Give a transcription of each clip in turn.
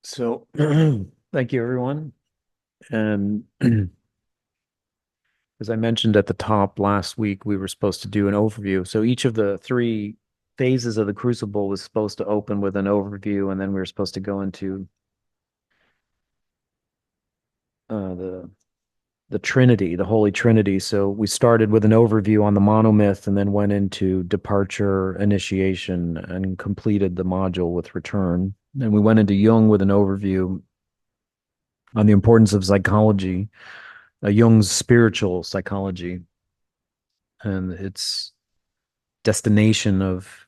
So, thank you, everyone. And as I mentioned at the top last week, we were supposed to do an overview. So each of the three phases of the Crucible was supposed to open with an overview, and then we were supposed to go into the Trinity, the Holy Trinity. So we started with an overview on the monomyth, and then went into departure, initiation, and completed the module with return. And we went into Jung with an overview on the importance of psychology, Jung's spiritual psychology, and its destination of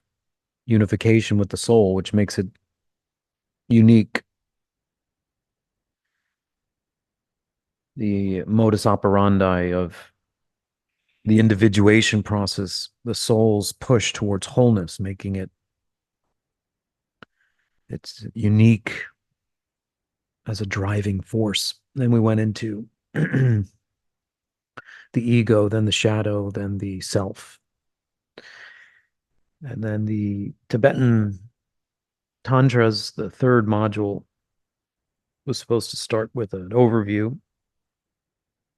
unification with the soul, which makes it unique. The modus operandi of the individuation process, the soul's push towards wholeness, making it's unique as a driving force. Then we went into the ego, then the shadow, then the self. And then the Tibetan Tantras, the third module, was supposed to start with an overview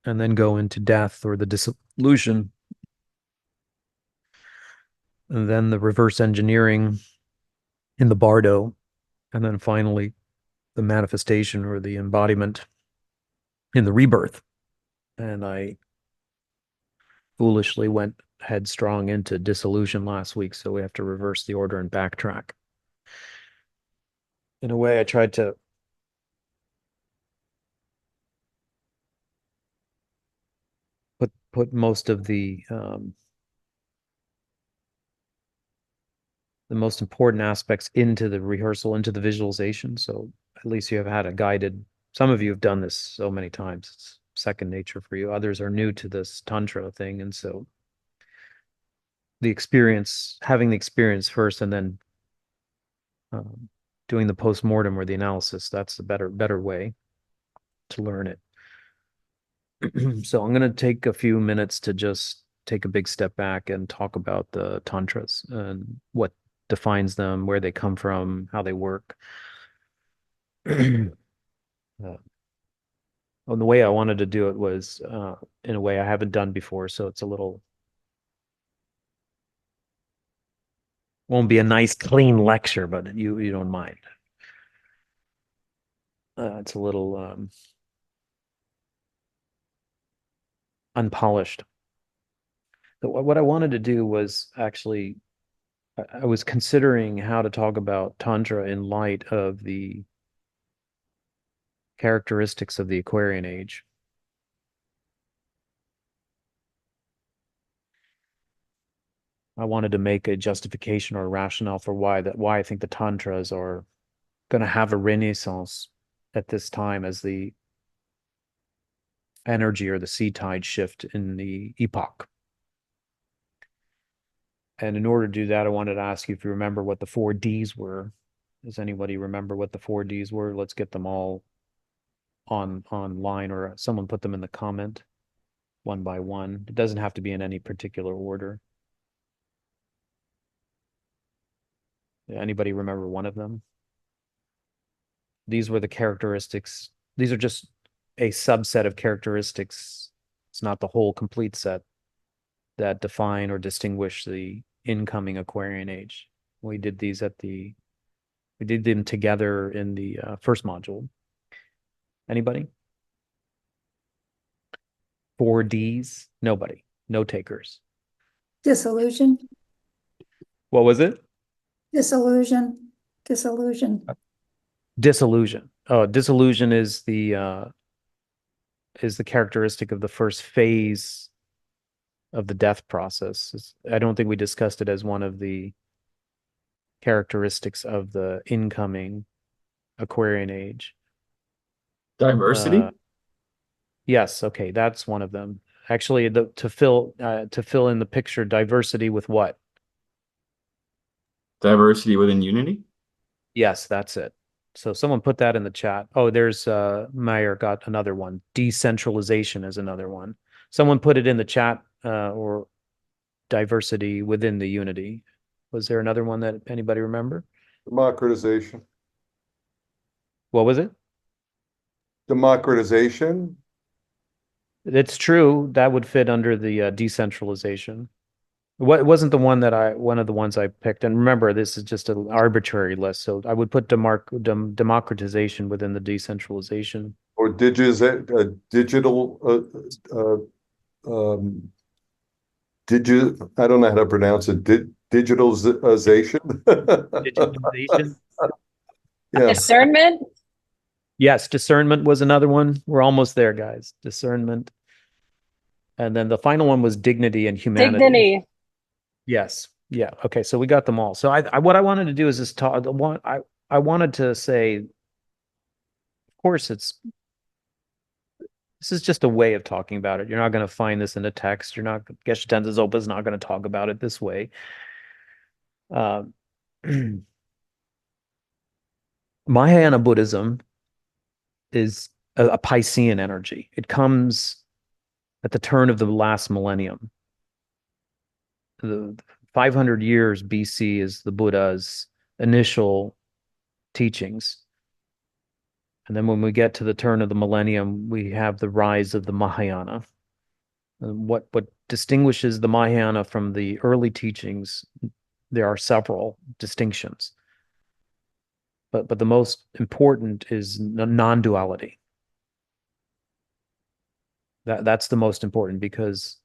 and then go into death or the dissolution, and then the reverse engineering in the bardo, and then finally the manifestation or the embodiment in the rebirth. And I foolishly went headstrong into dissolution last week, so we have to reverse the order and backtrack. In a way, I tried to put most of the most important aspects into the rehearsal, into the visualization. So at least you have had a guided, some of you have done this so many times. It's second nature for you. Others are new to this Tantra thing. And so the experience, having the experience first and then doing the post-mortem or the analysis, that's the better way to learn it. So I'm going to take a few minutes to just take a big step back and talk about the Tantras and what defines them, where they come from, how they work. Well, the way I wanted to do it was in a way I haven't done before, so it's a little won't be a nice clean lecture, but you don't mind. It's a little unpolished. So what I wanted to do was actually I was considering how to talk about Tantra in light of the characteristics of the Aquarian age. I wanted to make a justification or a rationale for why I think the Tantras are going to have a renaissance at this time as the energy or the sea tide shift in the epoch. And in order to do that, I wanted to ask you if you remember what the 4Ds were. Does anybody remember what the 4Ds were? Let's get them all online, or someone put them in the comment one by one. It doesn't have to be in any particular order. Anybody remember one of them? These were the characteristics. These are just a subset of characteristics. It's not the whole complete set that define or distinguish the incoming Aquarian age. We did them together in the first module. Anybody? 4Ds? Nobody. No takers. Disillusion, What was it? disillusion, disillusion. Dissolution. Oh, dissolution is the characteristic of the first phase of the death process. I don't think we discussed it as one of the characteristics of the incoming Aquarian age. Diversity? Yes, okay, that's one of them. Actually, to fill in the picture, diversity with what? Diversity within unity? Yes, that's it. So someone put that in the chat. Oh, there's Meyer got another one. Decentralization is another one. Someone put it in the chat, or diversity within the unity. Was there another one that anybody remember? Democratization. What was it? Democratization. It's true. That would fit under the decentralization. What wasn't the one that one of the ones I picked. And remember, this is just an arbitrary list. So I would put democratization within the decentralization. Or digital I don't know how to pronounce it. Digitalization. Digitalization. Yeah. Discernment? Yes, discernment was another one. We're almost there, guys. Discernment. And then the final one was dignity and humanity. Dignity. Yes. Yeah. Okay. So we got them all. So what I wanted to do is just talk. I wanted to say, of course, this is just a way of talking about it. You're not going to find this in a text. You're not, Geshe Tenzo Zopa is not going to talk about it this way. Mahayana Buddhism is a Piscean energy. It comes at the turn of the last millennium. The 500 years BC is the Buddha's initial teachings. And then when we get to the turn of the millennium, we have the rise of the Mahayana. And what distinguishes the Mahayana from the early teachings, there are several distinctions. But the most important is non-duality. That's the most important, because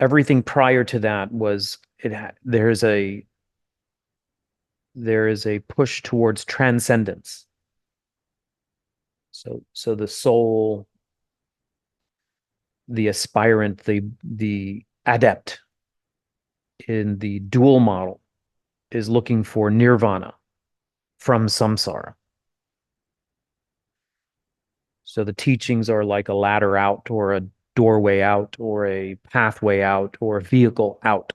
everything prior to that was there is a push towards transcendence. So the soul, the aspirant, the adept in the dual model is looking for nirvana from samsara. So the teachings are like a ladder out, or a doorway out, or a pathway out, or a vehicle out.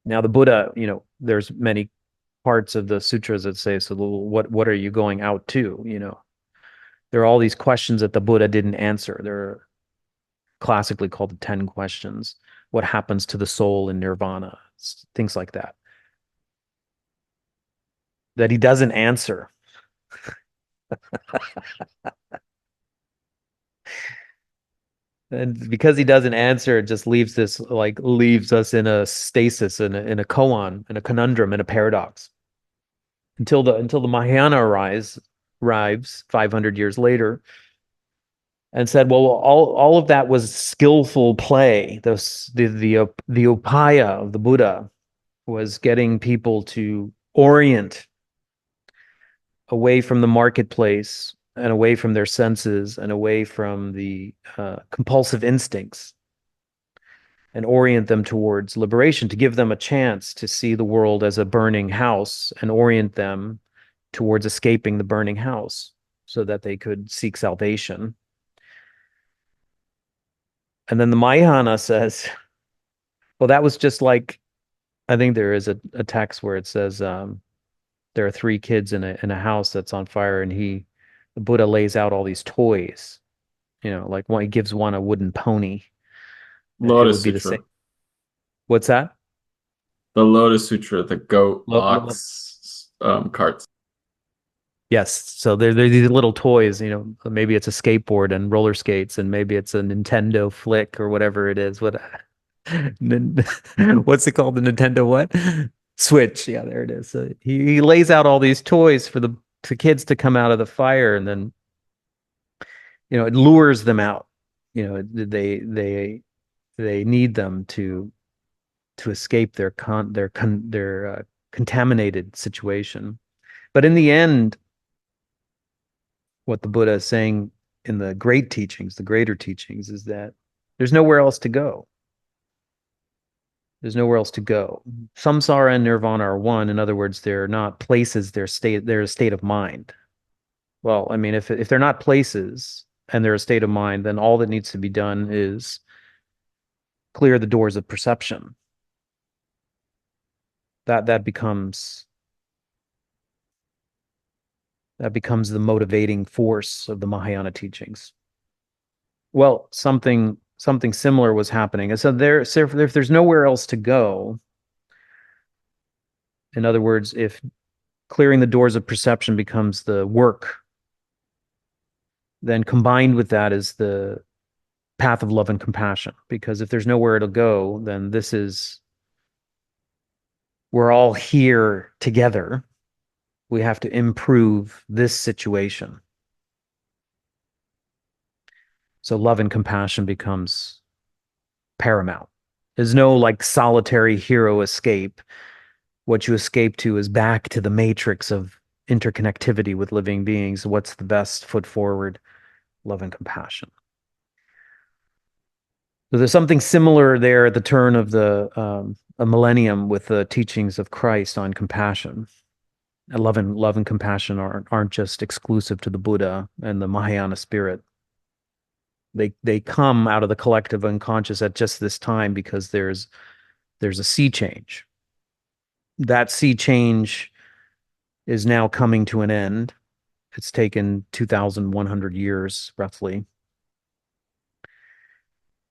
Now the Buddha, there's many parts of the sutras that say, so what are you going out to? There are all these questions that the Buddha didn't answer. They're classically called the 10 questions. What happens to the soul in nirvana? Things like that. That he doesn't answer. And because he doesn't answer, it just leaves us in a stasis, in a koan, in a conundrum, in a paradox. Until the Mahayana arrives 500 years later, and said, well, all of that was skillful play. The upaya of the Buddha was getting people to orient away from the marketplace and away from their senses and away from the compulsive instincts, and orient them towards liberation, to give them a chance to see the world as a burning house and orient them towards escaping the burning house so that they could seek salvation. And then the Mahayana says, well, that was just like, I think there is a text where it says there are 3 kids in a house that's on fire, and the Buddha lays out all these toys, like he gives one a wooden pony. Lotus Sutra. What's that? The Lotus Sutra, the goat ox carts. Yes. So they're these little toys, maybe it's a skateboard and roller skates, and maybe it's a Nintendo Flick or whatever it is. What's it called? The Nintendo what? Switch. Yeah, there it is. So he lays out all these toys for the kids to come out of the fire, and then it lures them out. They need them to escape their contaminated situation. But in the end, what the Buddha is saying in the great teachings, the greater teachings, is that there's nowhere else to go. There's nowhere else to go. Samsara and nirvana are one. In other words, they're not places, they're a state of mind. Well, I mean, if they're not places and they're a state of mind, then all that needs to be done is clear the doors of perception. That becomes the motivating force of the Mahayana teachings. Well, something similar was happening. And so if there's nowhere else to go, in other words, if clearing the doors of perception becomes the work. Then combined with that is the path of love and compassion. Because if there's nowhere to go, then we're all here together. We have to improve this situation. So love and compassion becomes paramount. There's no like solitary hero escape. What you escape to is back to the matrix of interconnectivity with living beings. What's the best foot forward? Love and compassion. So there's something similar there at the turn of a millennium with the teachings of Christ on compassion. And love and compassion aren't just exclusive to the Buddha and the Mahayana spirit. They come out of the collective unconscious at just this time because there's a sea change. That sea change is now coming to an end. It's taken 2,100 years, roughly.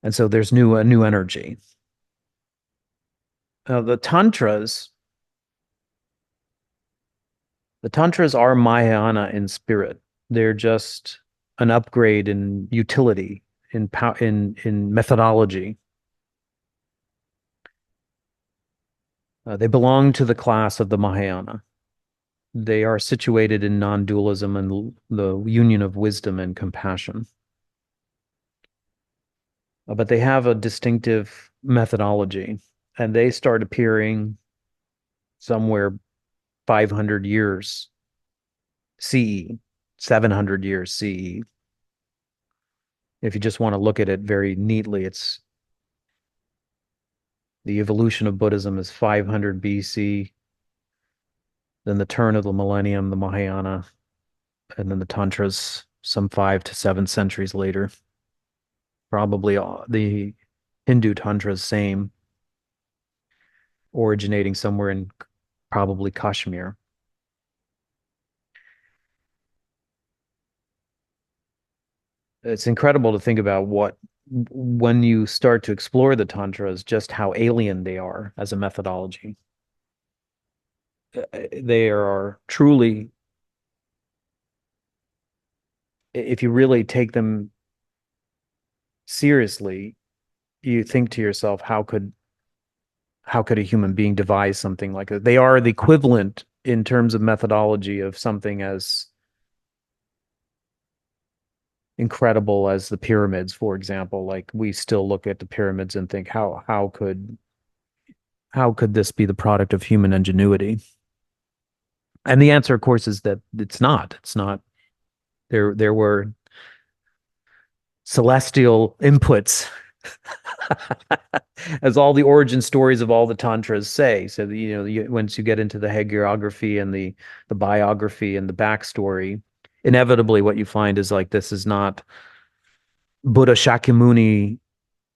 And so there's a new energy. The Tantras are Mahayana in spirit. They're just an upgrade in utility, in methodology. They belong to the class of the Mahayana. They are situated in non-dualism and the union of wisdom and compassion. But they have a distinctive methodology, and they start appearing somewhere 500 years CE, 700 years CE. If you just want to look at it very neatly, it's the evolution of Buddhism is 500 BC, then the turn of the millennium, the Mahayana, and then the Tantras some 5 to 7 centuries later. Probably the Hindu Tantras same, originating somewhere in probably Kashmir. It's incredible to think about when you start to explore the Tantras, just how alien they are as a methodology. They are truly, if you really take them seriously, you think to yourself, how could a human being devise something like that? They are the equivalent in terms of methodology of something as incredible as the pyramids, for example. Like, we still look at the pyramids and think, how could this be the product of human ingenuity? And the answer, of course, is that it's not. There were celestial inputs, as all the origin stories of all the tantras say. So once you get into the hagiography and the biography and the backstory, inevitably what you find is like, this is not Buddha Shakyamuni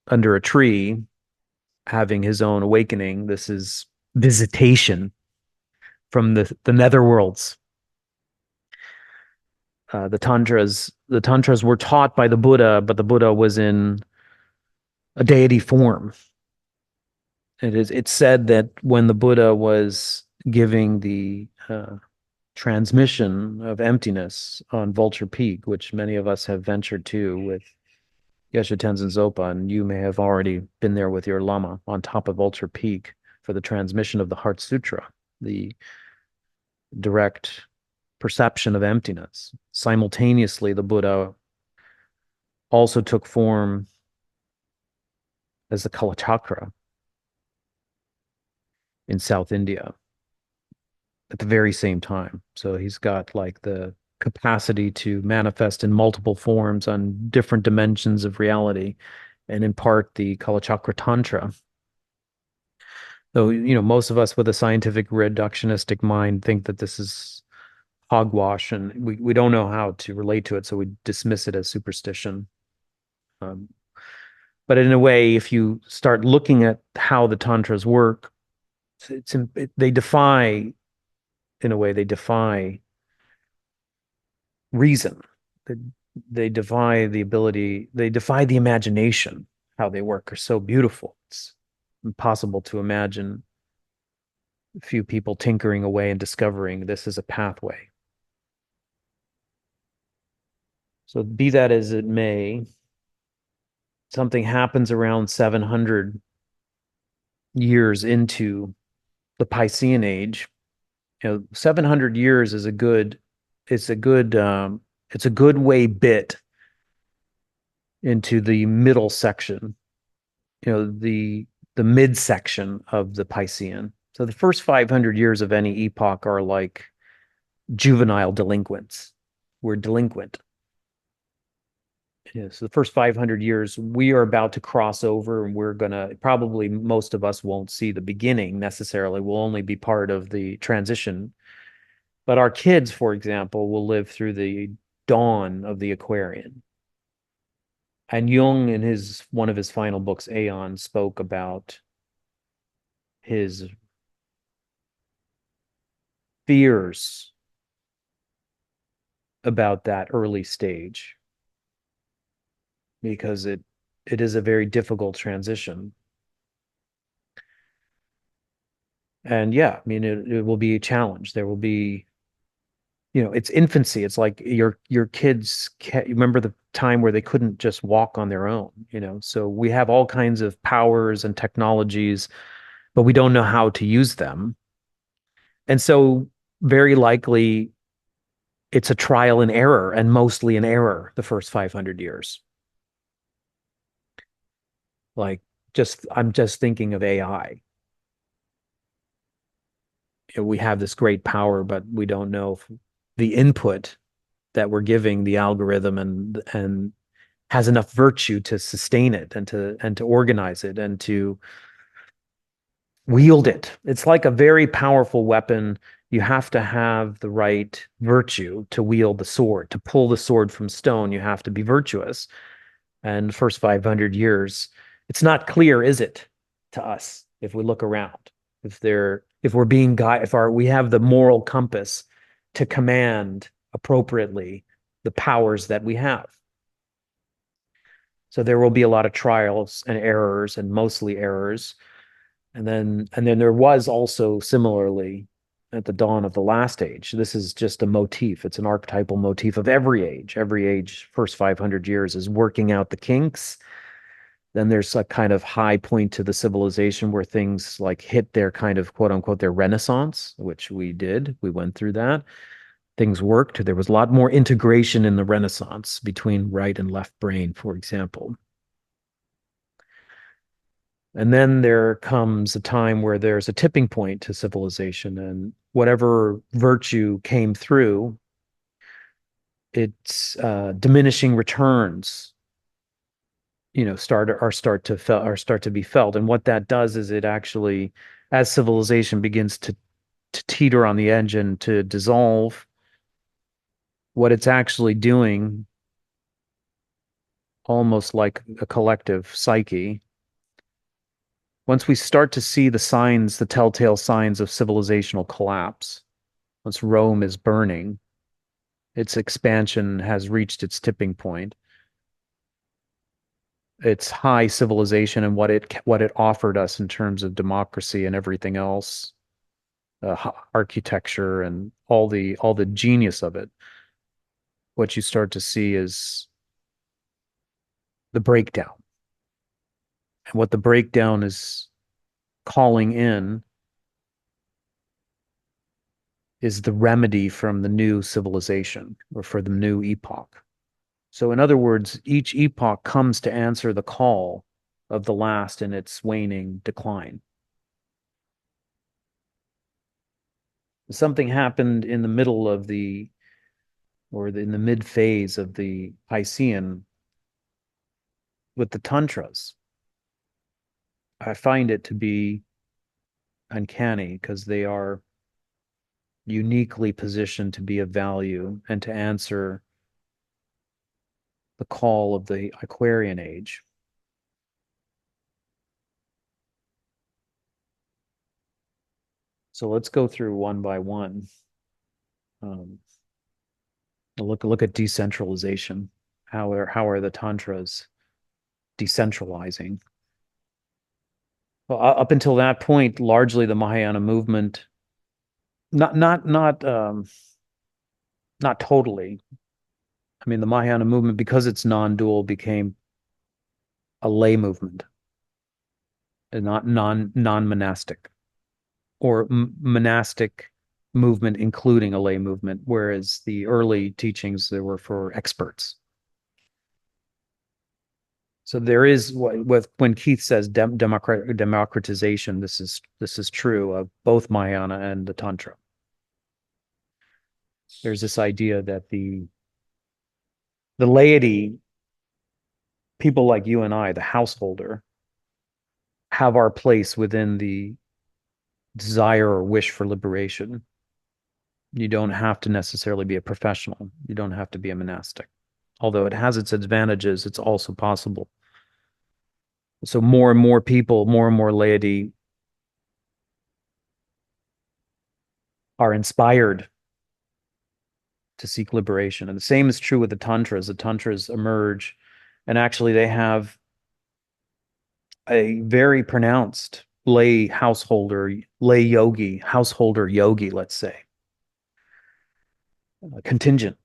under a tree having his own awakening. This is visitation from the netherworlds. The tantras were taught by the Buddha, but the Buddha was in a deity form. It's said that when the Buddha was giving the transmission of emptiness on Vulture Peak, which many of us have ventured to with Geshe Tenzin Zopa, and you may have already been there with your Lama on top of Vulture Peak for the transmission of the Heart Sutra, the direct perception of emptiness. Simultaneously, the Buddha also took form as the Kalachakra in South India at the very same time. So he's got like the capacity to manifest in multiple forms on different dimensions of reality and impart the Kalachakra Tantra. Though, most of us with a scientific reductionistic mind think that this is hogwash, and we don't know how to relate to it, so we dismiss it as superstition. But in a way, if you start looking at how the tantras work, they defy reason. They defy the ability. They defy the imagination. How they work are so beautiful. It's impossible to imagine a few people tinkering away and discovering this is a pathway. So be that as it may, something happens around 700 years into the Piscean age. 700 years is a good, it's a good way bit into the middle section, the midsection of the Piscean. So the first 500 years of any epoch are like juvenile delinquents. We're delinquent. So the first 500 years, we are about to cross over, and we're going to probably, most of us won't see the beginning necessarily. We'll only be part of the transition. But our kids, for example, will live through the dawn of the Aquarian. And Jung, in one of his final books, Aeon, spoke about his fears about that early stage, because it is a very difficult transition. And yeah, I mean, it will be a challenge. There will be, it's infancy. It's like your kids can't, remember the time where they couldn't just walk on their own, so we have all kinds of powers and technologies, but we don't know how to use them. And so very likely it's a trial and error, and mostly an error, the first 500 years. Like, I'm just thinking of AI. We have this great power, but we don't know if the input that we're giving the algorithm and has enough virtue to sustain it and to organize it and to wield it. It's like a very powerful weapon. You have to have the right virtue to wield the sword. To pull the sword from stone, you have to be virtuous. And the first 500 years, it's not clear, is it, to us, if we look around, if we're being guided, we have the moral compass to command appropriately the powers that we have. So there will be a lot of trials and errors, and mostly errors. And then there was also, similarly, at the dawn of the last age, this is just a motif. It's an archetypal motif of every age. Every age, first 500 years, is working out the kinks. Then there's a kind of high point to the civilization where things like hit their kind of, quote unquote, their renaissance, which we did. We went through that. Things worked. There was a lot more integration in the Renaissance between right and left brain, for example. And then there comes a time where there's a tipping point to civilization, and whatever virtue came through, its diminishing returns, start to be felt. And what that does is it actually, as civilization begins to teeter on the edge and to dissolve, what it's actually doing, almost like a collective psyche, once we start to see the signs, the telltale signs of civilizational collapse, once Rome is burning, its expansion has reached its tipping point. Its high civilization and what it offered us in terms of democracy and everything else, architecture and all the genius of it, what you start to see is the breakdown. And what the breakdown is calling in is the remedy from the new civilization, or for the new epoch. So in other words, each epoch comes to answer the call of the last in its waning decline. Something happened in the middle of in the mid phase of the Piscean with the Tantras. I find it to be uncanny because they are uniquely positioned to be of value and to answer the call of the Aquarian age. So let's go through one by one. Look at decentralization. How are the Tantras decentralizing? Well, up until that point, largely the Mahayana movement not totally. I mean, the Mahayana movement, because it's non-dual, became a lay movement, and not non-monastic, or monastic movement including a lay movement, whereas the early teachings, they were for experts. So there is when Keith says democratization, this is true of both Mahayana and the Tantra. There's this idea that the laity, people like you and I, the householder, have our place within the desire or wish for liberation. You don't have to necessarily be a professional. You don't have to be a monastic. Although it has its advantages, it's also possible. So more and more people, more and more laity are inspired to seek liberation. And the same is true with the Tantras. The Tantras emerge, and actually they have a very pronounced lay householder, lay yogi, householder yogi, let's say, contingent.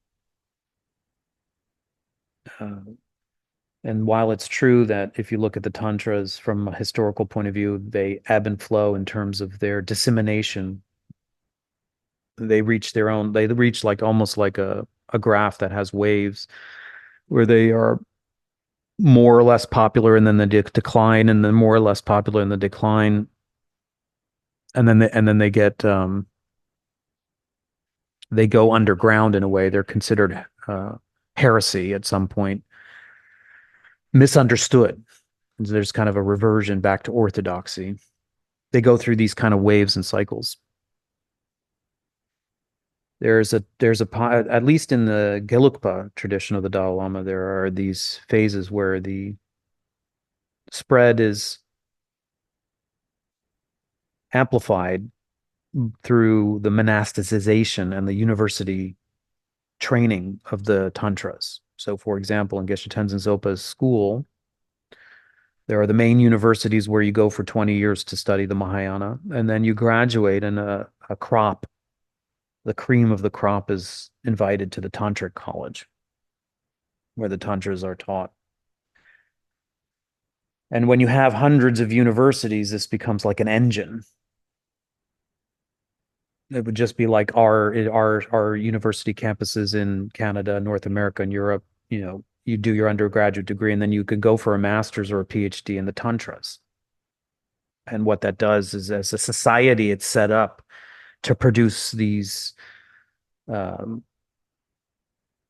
And while it's true that if you look at the Tantras from a historical point of view, they ebb and flow in terms of their dissemination. They reach like almost like a graph that has waves, where they are more or less popular and then the decline, and then more or less popular in the decline. And then they get they go underground in a way. They're considered heresy at some point, misunderstood. There's kind of a reversion back to orthodoxy. They go through these kind of waves and cycles. There's a at least in the Gelugpa tradition of the Dalai Lama, there are these phases where the spread is amplified through the monasticization and the university training of the tantras. So, for example, in Geshe Tenzin Zopa's school, there are the main universities where you go for 20 years to study the Mahayana, and then you graduate, and a crop, the cream of the crop, is invited to the Tantric college, where the Tantras are taught. And when you have hundreds of universities, this becomes like an engine. It would just be like our university campuses in Canada, North America, and Europe. You know, you do your undergraduate degree, and then you could go for a master's or a PhD in the Tantras. And what that does is, as a society, it's set up to produce these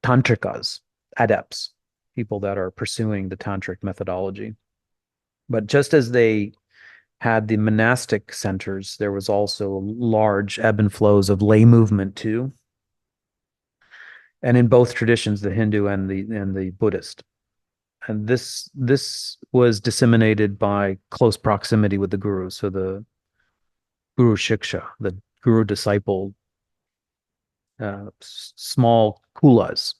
tantrikas, adepts, people that are pursuing the tantric methodology. But just as they had the monastic centers, there was also large ebb and flows of lay movement too. And in both traditions, the Hindu and the Buddhist. And this was disseminated by close proximity with the guru. So the guru shiksha, the guru disciple, small kulas,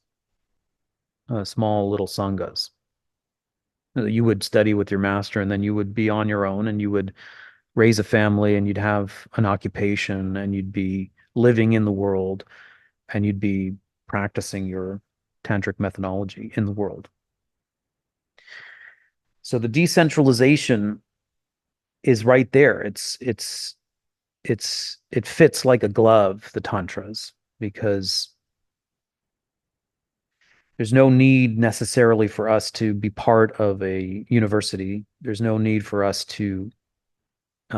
small little sanghas. You would study with your master, and then you would be on your own, and you would raise a family, and you'd have an occupation, and you'd be living in the world, and you'd be practicing your tantric methodology in the world. So the decentralization is right there. It fits like a glove, the tantras, because there's no need necessarily for us to be part of a university. There's no need for us to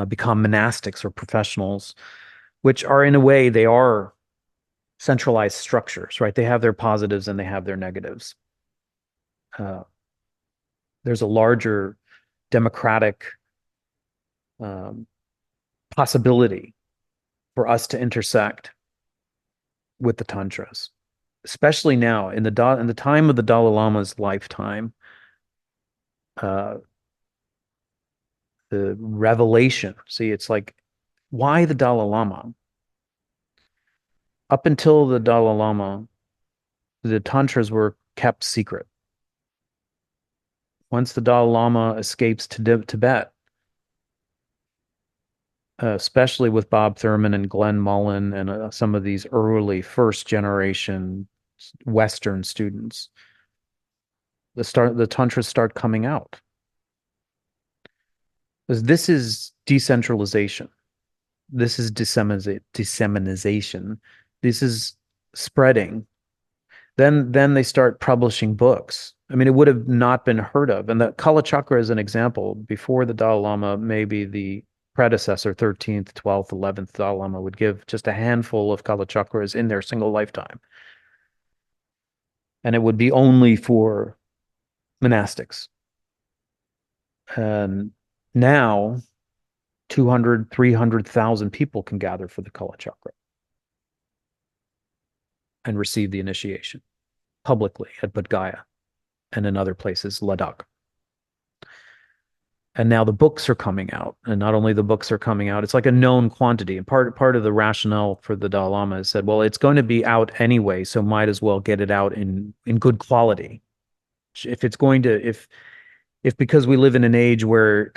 become monastics or professionals, which are, in a way, they are centralized structures, right? They have their positives and they have their negatives. There's a larger democratic possibility for us to intersect with the tantras, especially now in the time of the Dalai Lama's lifetime. The revelation. See, it's like, why the Dalai Lama? Up until the Dalai Lama, the tantras were kept secret. Once the Dalai Lama escapes to Tibet, especially with Bob Thurman and Glenn Mullen and some of these early first generation Western students, the tantras start coming out. Because this is decentralization. This is dissemination. This is spreading. Then they start publishing books. I mean, it would have not been heard of. And the Kala Chakra is an example. Before the Dalai Lama, maybe the predecessor, 13th, 12th, 11th Dalai Lama would give just a handful of Kala Chakras in their single lifetime. And it would be only for monastics. And now 200, 300,000 people can gather for the Kala Chakra and receive the initiation publicly at Bodh Gaya and in other places, Ladakh. And now the books are coming out. And not only the books are coming out, it's like a known quantity. And part of the rationale for the Dalai Lama is said, well, it's going to be out anyway, so might as well get it out in good quality. If it's going to, if because we live in an age where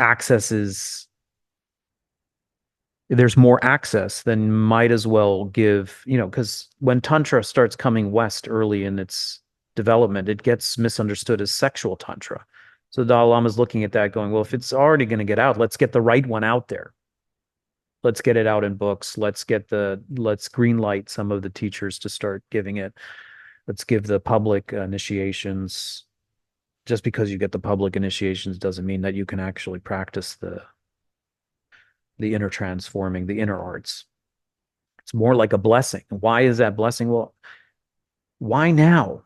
there's more access, then might as well give, because when Tantra starts coming west early in its development, it gets misunderstood as sexual Tantra. So the Dalai Lama is looking at that going, well, if it's already going to get out, let's get the right one out there. Let's get it out in books. Let's green light some of the teachers to start giving it. Let's give the public initiations. Just because you get the public initiations doesn't mean that you can actually practice the inner transforming, the inner arts. It's more like a blessing. Why is that blessing? Well, why now?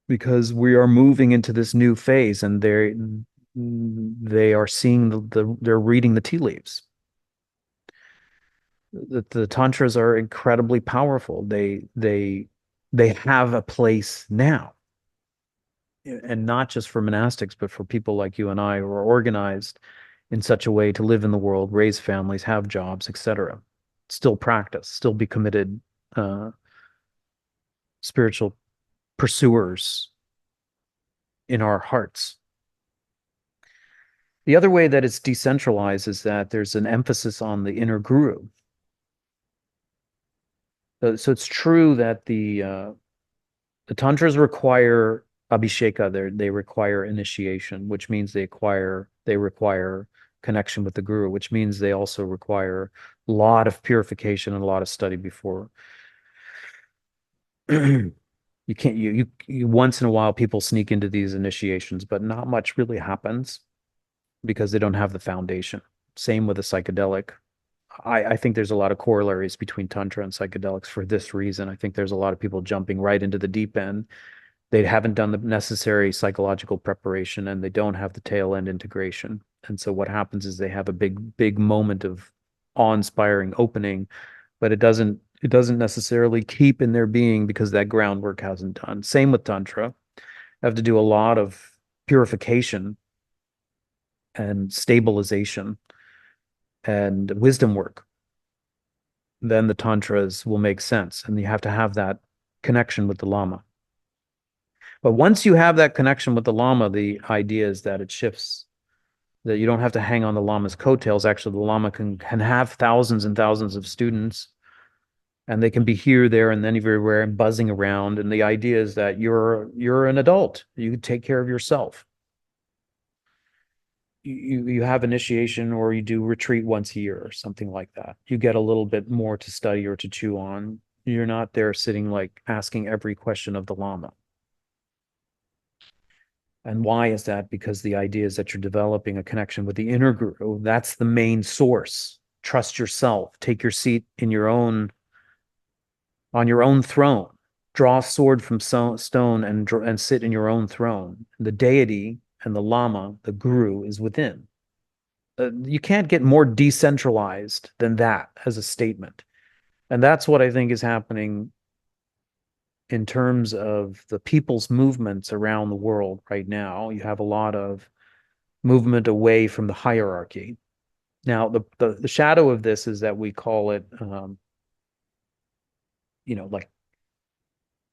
Because we are moving into this new phase, and they are seeing they're reading the tea leaves. The tantras are incredibly powerful. They have a place now, and not just for monastics, but for people like you and I who are organized in such a way to live in the world, raise families, have jobs, etc. Still practice, still be committed spiritual pursuers in our hearts. The other way that it's decentralized is that there's an emphasis on the inner guru. So it's true that the tantras require abhisheka. They require initiation, which means they require connection with the guru, which means they also require a lot of purification and a lot of study before. You can't you once in a while people sneak into these initiations, but not much really happens because they don't have the foundation. Same with a psychedelic. I think there's a lot of corollaries between tantra and psychedelics for this reason. I think there's a lot of people jumping right into the deep end. They haven't done the necessary psychological preparation, and they don't have the tail end integration. And so what happens is they have a big moment of awe-inspiring opening, but it doesn't necessarily keep in their being because that groundwork hasn't done. Same with tantra. You have to do a lot of purification and stabilization and wisdom work. Then the tantras will make sense, and you have to have that connection with the Lama. But once you have that connection with the Lama, the idea is that it shifts, that you don't have to hang on the Lama's coattails. Actually, the Lama can have thousands and thousands of students, and they can be here, there, and then everywhere and buzzing around. And the idea is that you're an adult. You take care of yourself. You have initiation, or you do retreat once a year or something like that. You get a little bit more to study or to chew on. You're not there sitting like asking every question of the Lama. And why is that? Because the idea is that you're developing a connection with the inner guru. That's the main source. Trust yourself. Take your seat on your own throne. Draw a sword from stone and sit in your own throne. The deity and the Lama, the guru, is within. You can't get more decentralized than that as a statement. And that's what I think is happening in terms of the people's movements around the world right now. You have a lot of movement away from the hierarchy. Now, the shadow of this is that we call it, like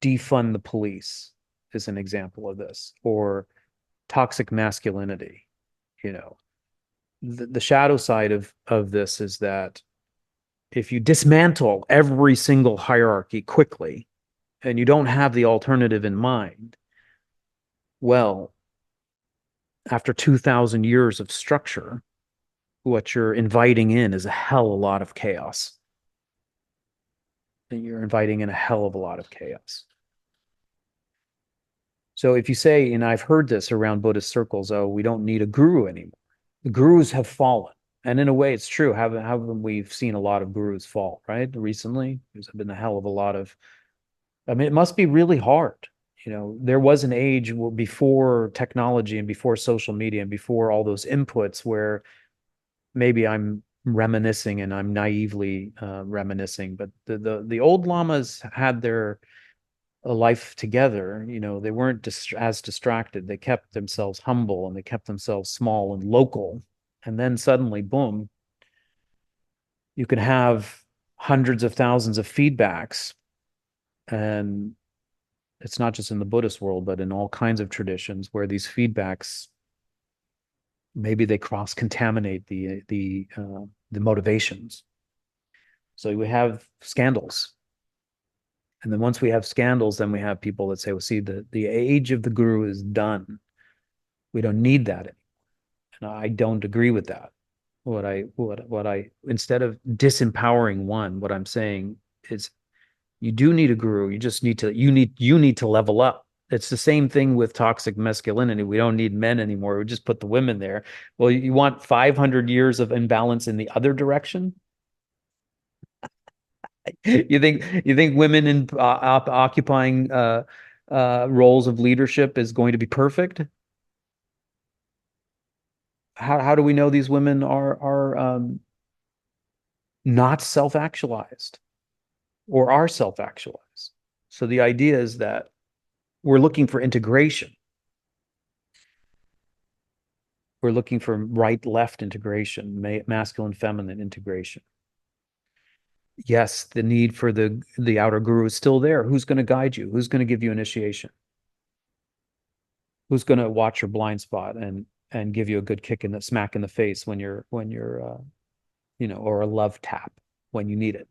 defund the police is an example of this, or toxic masculinity, the shadow side of this is that if you dismantle every single hierarchy quickly and you don't have the alternative in mind, well, after 2,000 years of structure, what you're inviting in is a hell of a lot of chaos. And you're inviting in a hell of a lot of chaos. So if you say, and I've heard this around Buddhist circles, oh, we don't need a guru anymore. The gurus have fallen. And in a way, it's true. Haven't we seen a lot of gurus fall, right? Recently, there's been a hell of a lot of, I mean, it must be really hard. You know, there was an age before technology and before social media and before all those inputs where maybe I'm reminiscing and I'm naively reminiscing, but the old lamas had their life together. You know, they weren't as distracted. They kept themselves humble and they kept themselves small and local. And then suddenly, boom, you can have hundreds of thousands of feedbacks. And it's not just in the Buddhist world, but in all kinds of traditions where these feedbacks, maybe they cross-contaminate the motivations. So we have scandals. And then once we have scandals, then we have people that say, well, see, the age of the guru is done. We don't need that anymore. And I don't agree with that. What I instead of disempowering one, what I'm saying is you do need a guru. You just need to you need to level up. It's the same thing with toxic masculinity. We don't need men anymore. We just put the women there. Well, you want 500 years of imbalance in the other direction? You think women in occupying roles of leadership is going to be perfect? How do we know these women are not self-actualized or are self-actualized? So the idea is that we're looking for integration. We're looking for right-left integration, masculine-feminine integration. Yes, the need for the outer guru is still there. Who's going to guide you? Who's going to give you initiation? Who's going to watch your blind spot and give you a good kick in the smack in the face when you're you know, or a love tap when you need it.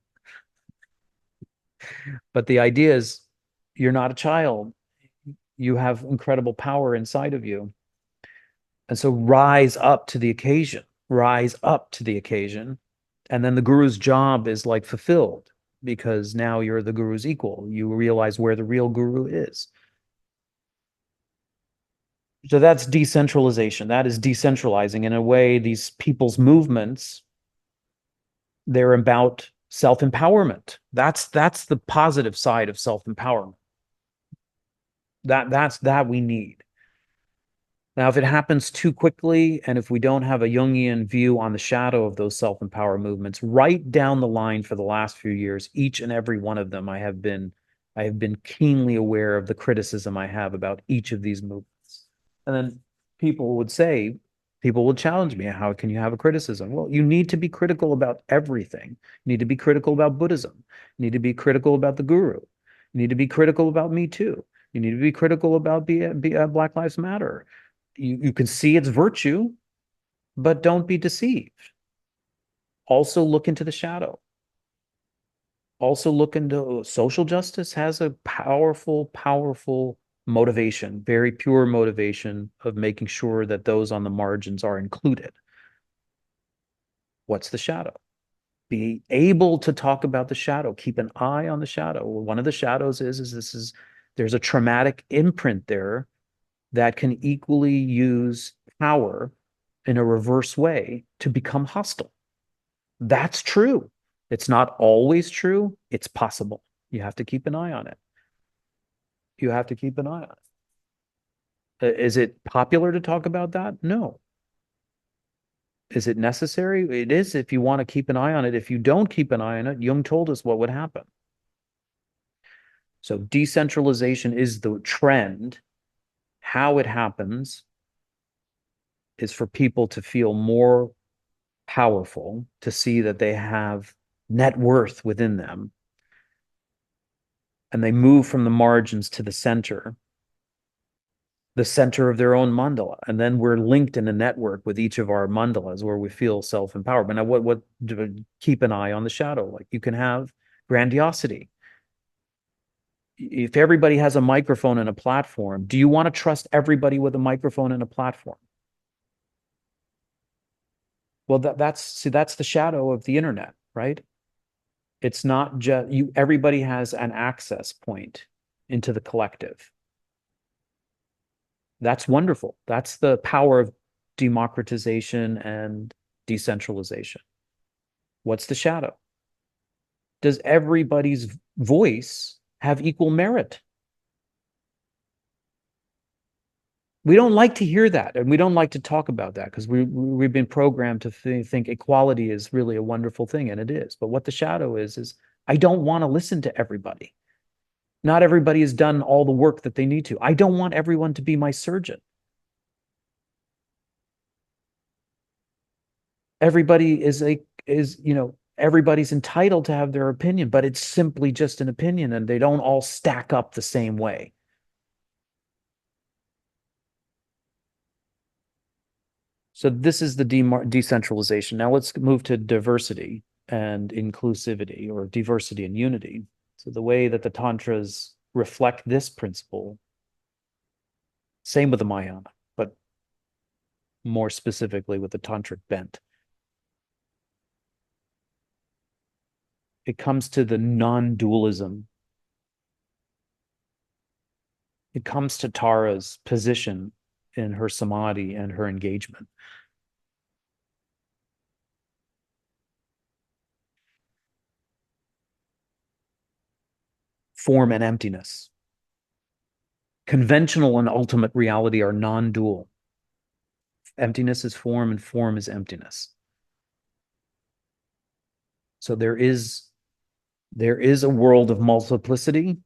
But the idea is you're not a child. You have incredible power inside of you. And so rise up to the occasion. Rise up to the occasion. And then the guru's job is like fulfilled because now you're the guru's equal. You realize where the real guru is. So that's decentralization. That is decentralizing. In a way, these people's movements, they're about self-empowerment. That's the positive side of self-empowerment. That we need. Now, if it happens too quickly, and if we don't have a Jungian view on the shadow of those self-empower movements, right down the line for the last few years, each and every one of them, I have been keenly aware of the criticism I have about each of these movements. And then people would challenge me, how can you have a criticism? Well, you need to be critical about everything. You need to be critical about Buddhism. You need to be critical about the guru. You need to be critical about Me Too. You need to be critical about Black Lives Matter. You can see its virtue, but don't be deceived. Also look into the shadow. Also look into social justice has a powerful motivation, very pure motivation of making sure that those on the margins are included. What's the shadow? Be able to talk about the shadow. Keep an eye on the shadow. One of the shadows is there's a traumatic imprint there that can equally use power in a reverse way to become hostile. That's true. It's not always true. It's possible. You have to keep an eye on it. You have to keep an eye on it. Is it popular to talk about that? No. Is it necessary? It is if you want to keep an eye on it. If you don't keep an eye on it, Jung told us what would happen. So decentralization is the trend. How it happens is for people to feel more powerful, to see that they have net worth within them, and they move from the margins to the center. the center of their own mandala. And then we're linked in a network with each of our mandalas where we feel self-empowered. But now what keep an eye on the shadow. Like you can have grandiosity. If everybody has a microphone and a platform, do you want to trust everybody with a microphone and a platform? Well, that's the shadow of the internet, right? It's not just you, everybody has an access point into the collective. That's wonderful. That's the power of democratization and decentralization. What's the shadow? Does everybody's voice have equal merit? We don't like to hear that, and we don't like to talk about that because we've been programmed to think equality is really a wonderful thing, and it is. But what the shadow is I don't want to listen to everybody. Not everybody has done all the work that they need to. I don't want everyone to be my surgeon. Everybody everybody's entitled to have their opinion, but it's simply just an opinion, and they don't all stack up the same way. So this is the decentralization. Now let's move to diversity and inclusivity, or diversity and unity. So the way that the Tantras reflect this principle, same with the Mahayana, but more specifically with the Tantric bent. It comes to the non-dualism. It comes to Tara's position in her samadhi and her engagement. Form and emptiness. Conventional and ultimate reality are non-dual. Emptiness is form and form is emptiness. So there is a world of multiplicity,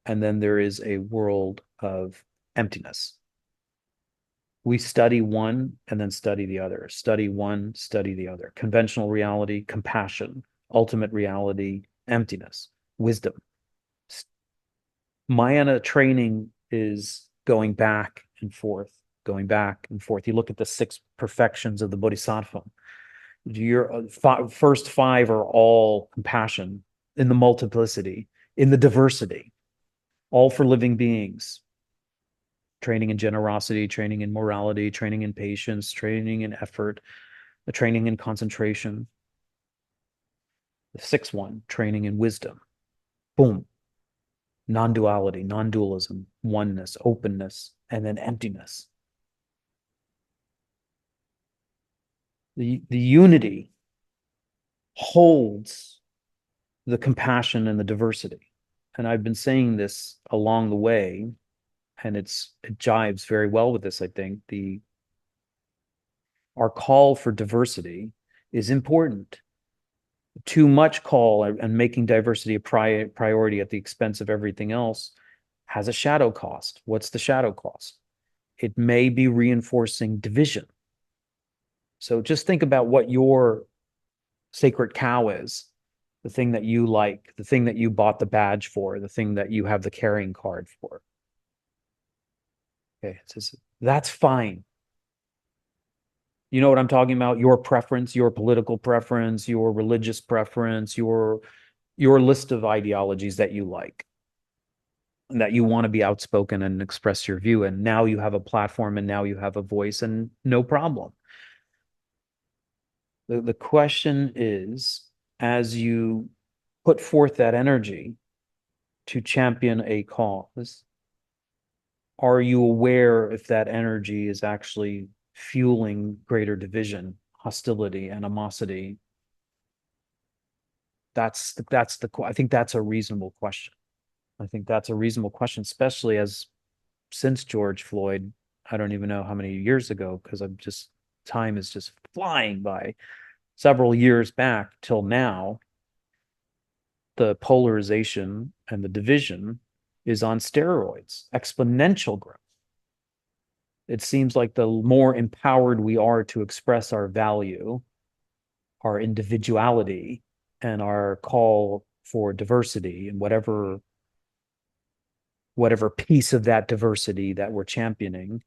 and then there is a world of emptiness. We study one and then study the other. Study one, study the other. Conventional reality, compassion. Ultimate reality, emptiness. Wisdom. Mahayana training is going back and forth, going back and forth. You look at the 6 perfections of the Bodhisattva. Your first 5 are all compassion in the multiplicity, in the diversity, all for living beings. Training in generosity, training in morality, training in patience, training in effort, the training in concentration. The 6th one, training in wisdom. Boom. Non-duality, non-dualism, oneness, openness, and then emptiness. The unity holds the compassion and the diversity. And I've been saying this along the way, and it jives very well with this, I think. Our call for diversity is important. Too much call and making diversity a priority at the expense of everything else has a shadow cost. What's the shadow cost? It may be reinforcing division. So just think about what your sacred cow is, the thing that you like, the thing that you bought the badge for, the thing that you have the carrying card for. Okay, it says, that's fine. You know what I'm talking about? Your preference, your political preference, your religious preference, your list of ideologies that you like, and that you want to be outspoken and express your view. And now you have a platform and now you have a voice, and no problem. The question is, as you put forth that energy to champion a cause, are you aware if that energy is actually fueling greater division, hostility, animosity? I think that's a reasonable question. I think that's a reasonable question, especially since George Floyd, I don't even know how many years ago, because time is just flying by. Several years back till now, the polarization and the division is on steroids, exponential growth. It seems like the more empowered we are to express our value, our individuality, and our call for diversity in whatever whatever piece of that diversity that we're championing,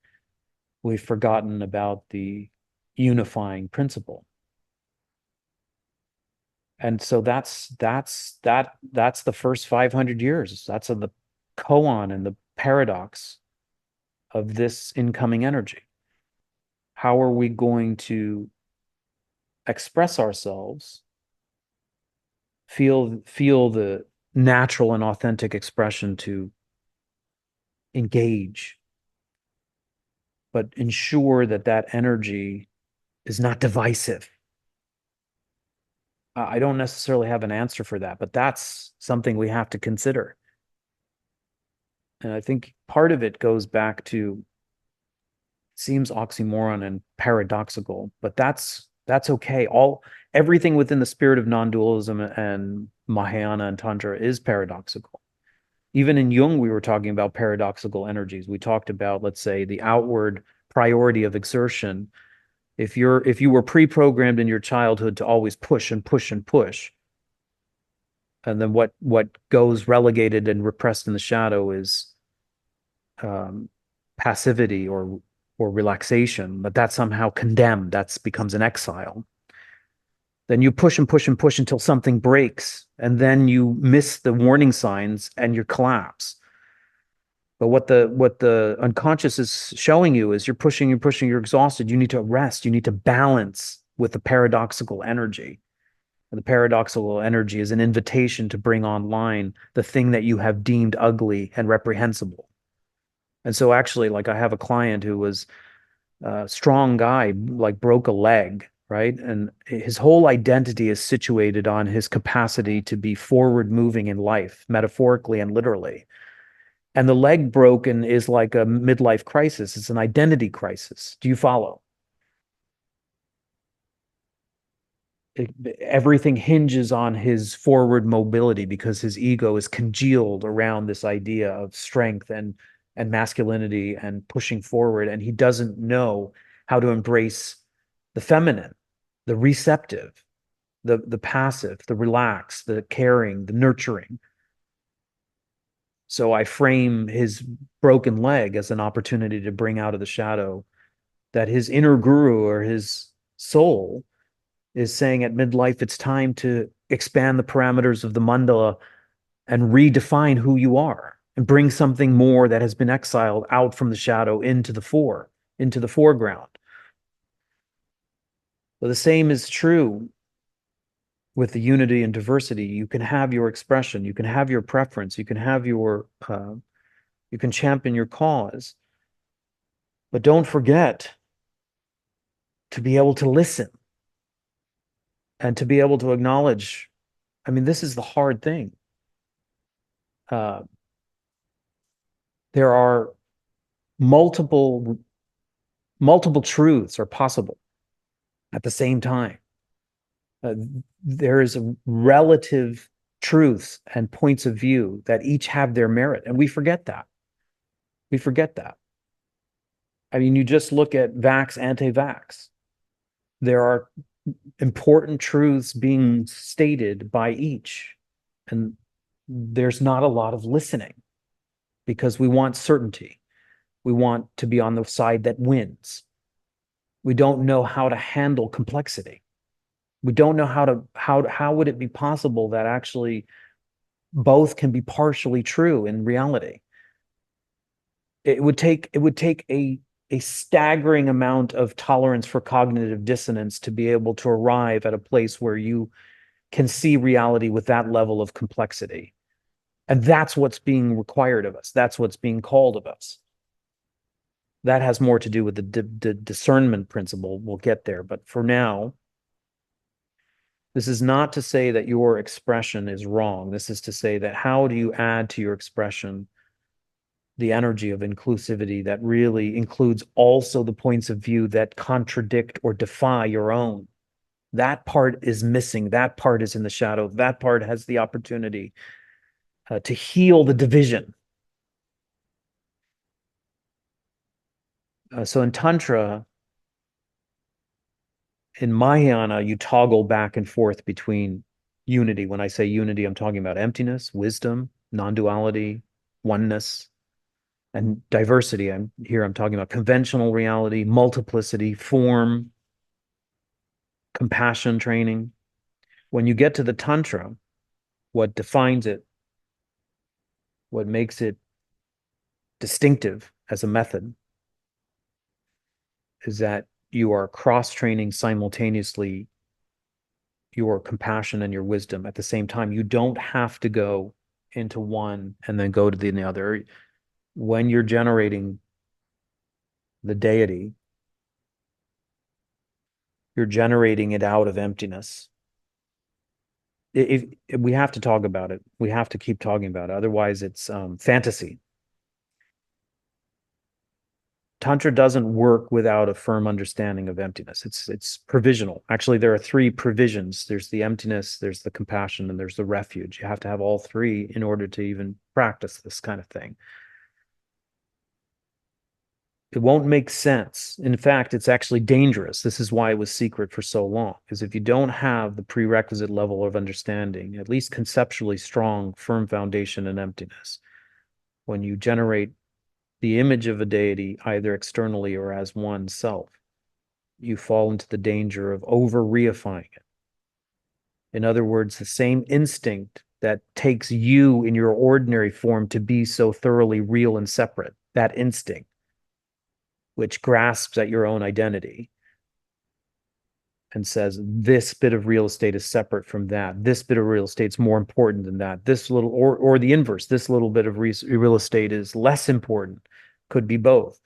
we've forgotten about the unifying principle. And so that's the first 500 years. That's the koan and the paradox of this incoming energy. How are we going to express ourselves, feel the natural and authentic expression to engage, but ensure that that energy is not divisive? I don't necessarily have an answer for that, but that's something we have to consider. And I think part of it goes back to, seems oxymoron and paradoxical, but that's okay. Everything within the spirit of non-dualism and Mahayana and Tantra is paradoxical. Even in Jung, we were talking about paradoxical energies. We talked about, let's say, the outward priority of exertion. If you were pre-programmed in your childhood to always push and push and push, and then what goes relegated and repressed in the shadow is passivity or relaxation, but that's somehow condemned. That becomes an exile. Then you push and push and push until something breaks, and then you miss the warning signs and you collapse. But what the unconscious is showing you is you're pushing, you're exhausted. You need to rest. You need to balance with the paradoxical energy. And the paradoxical energy is an invitation to bring online the thing that you have deemed ugly and reprehensible. And so actually, like, I have a client who was a strong guy, like broke a leg, right? And his whole identity is situated on his capacity to be forward moving in life, metaphorically and literally. And the leg broken is like a midlife crisis. It's an identity crisis. Do you follow? Everything hinges on his forward mobility because his ego is congealed around this idea of strength and masculinity and pushing forward. And he doesn't know how to embrace the feminine, the receptive, the passive, the relaxed, the caring, the nurturing. So I frame his broken leg as an opportunity to bring out of the shadow that his inner guru or his soul is saying at midlife, it's time to expand the parameters of the mandala and redefine who you are and bring something more that has been exiled out from the shadow into the foreground. But the same is true with the unity and diversity. You can have your expression, you can have your preference, you can have you can champion your cause, but don't forget to be able to listen and to be able to acknowledge. I mean, this is the hard thing. There are multiple truths are possible at the same time. There is a relative truths and points of view that each have their merit, and we forget that. I mean, you just look at vax, anti-vax. There are important truths being stated by each, and there's not a lot of listening because we want certainty. We want to be on the side that wins. We don't know how to handle complexity. We don't know how would it be possible that actually both can be partially true in reality. It would take a staggering amount of tolerance for cognitive dissonance to be able to arrive at a place where you can see reality with that level of complexity. And that's what's being required of us. That's what's being called of us. That has more to do with the discernment principle. We'll get there. But for now, this is not to say that your expression is wrong. This is to say that how do you add to your expression the energy of inclusivity that really includes also the points of view that contradict or defy your own. That part is missing. That part is in the shadow. That part has the opportunity to heal the division. So in Tantra, in Mahayana, you toggle back and forth between unity. When I say unity, I'm talking about emptiness, wisdom, non-duality, oneness. And diversity, I'm talking about conventional reality, multiplicity, form, compassion training. When you get to the Tantra, what defines it, what makes it distinctive as a method, is that you are cross-training simultaneously your compassion and your wisdom at the same time. You don't have to go into one and then go to the other. When you're generating the deity, you're generating it out of emptiness. If we have to talk about it, we have to keep talking about it. Otherwise, it's fantasy. Tantra doesn't work without a firm understanding of emptiness. It's provisional. Actually, there are three provisions. There's the emptiness, there's the compassion, and there's the refuge. You have to have all three in order to even practice this kind of thing. It won't make sense. In fact, it's actually dangerous. This is why it was secret for so long, because if you don't have the prerequisite level of understanding, at least conceptually strong, firm foundation in emptiness, when you generate the image of a deity, either externally or as one self, you fall into the danger of over-reifying it. In other words, the same instinct that takes you in your ordinary form to be so thoroughly real and separate, that instinct, which grasps at your own identity and says, this bit of real estate is separate from that. This bit of real estate is more important than that. This little, or the inverse, this little bit of real estate is less important. Could be both.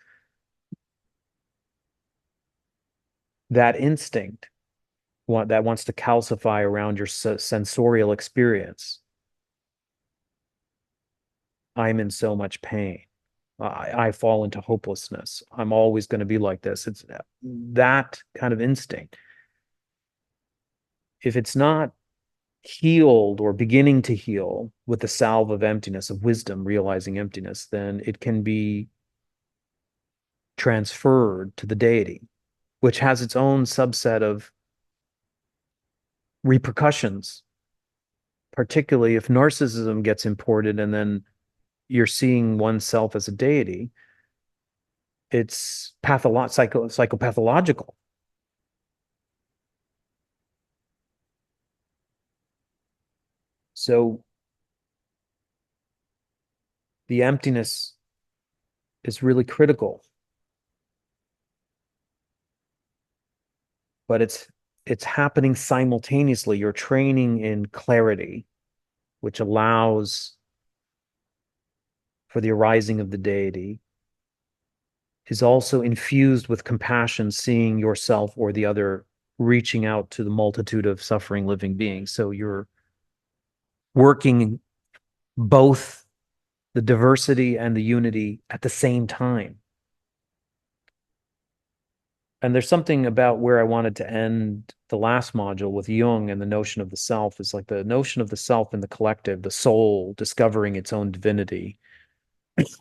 That instinct that wants to calcify around your sensorial experience. I'm in so much pain. I fall into hopelessness. I'm always going to be like this. It's that kind of instinct. If it's not healed or beginning to heal with the salve of emptiness, of wisdom, realizing emptiness, then it can be transferred to the deity, which has its own subset of repercussions, particularly if narcissism gets imported and then you're seeing oneself as a deity. It's psychopathological. So the emptiness is really critical. But it's happening simultaneously. You're training in clarity, which allows for the arising of the deity, is also infused with compassion, seeing yourself or the other, reaching out to the multitude of suffering living beings. So you're working both the diversity and the unity at the same time. And there's something about where I wanted to end the last module with Jung and the notion of the self, is like the notion of the self in the collective, the soul discovering its own divinity.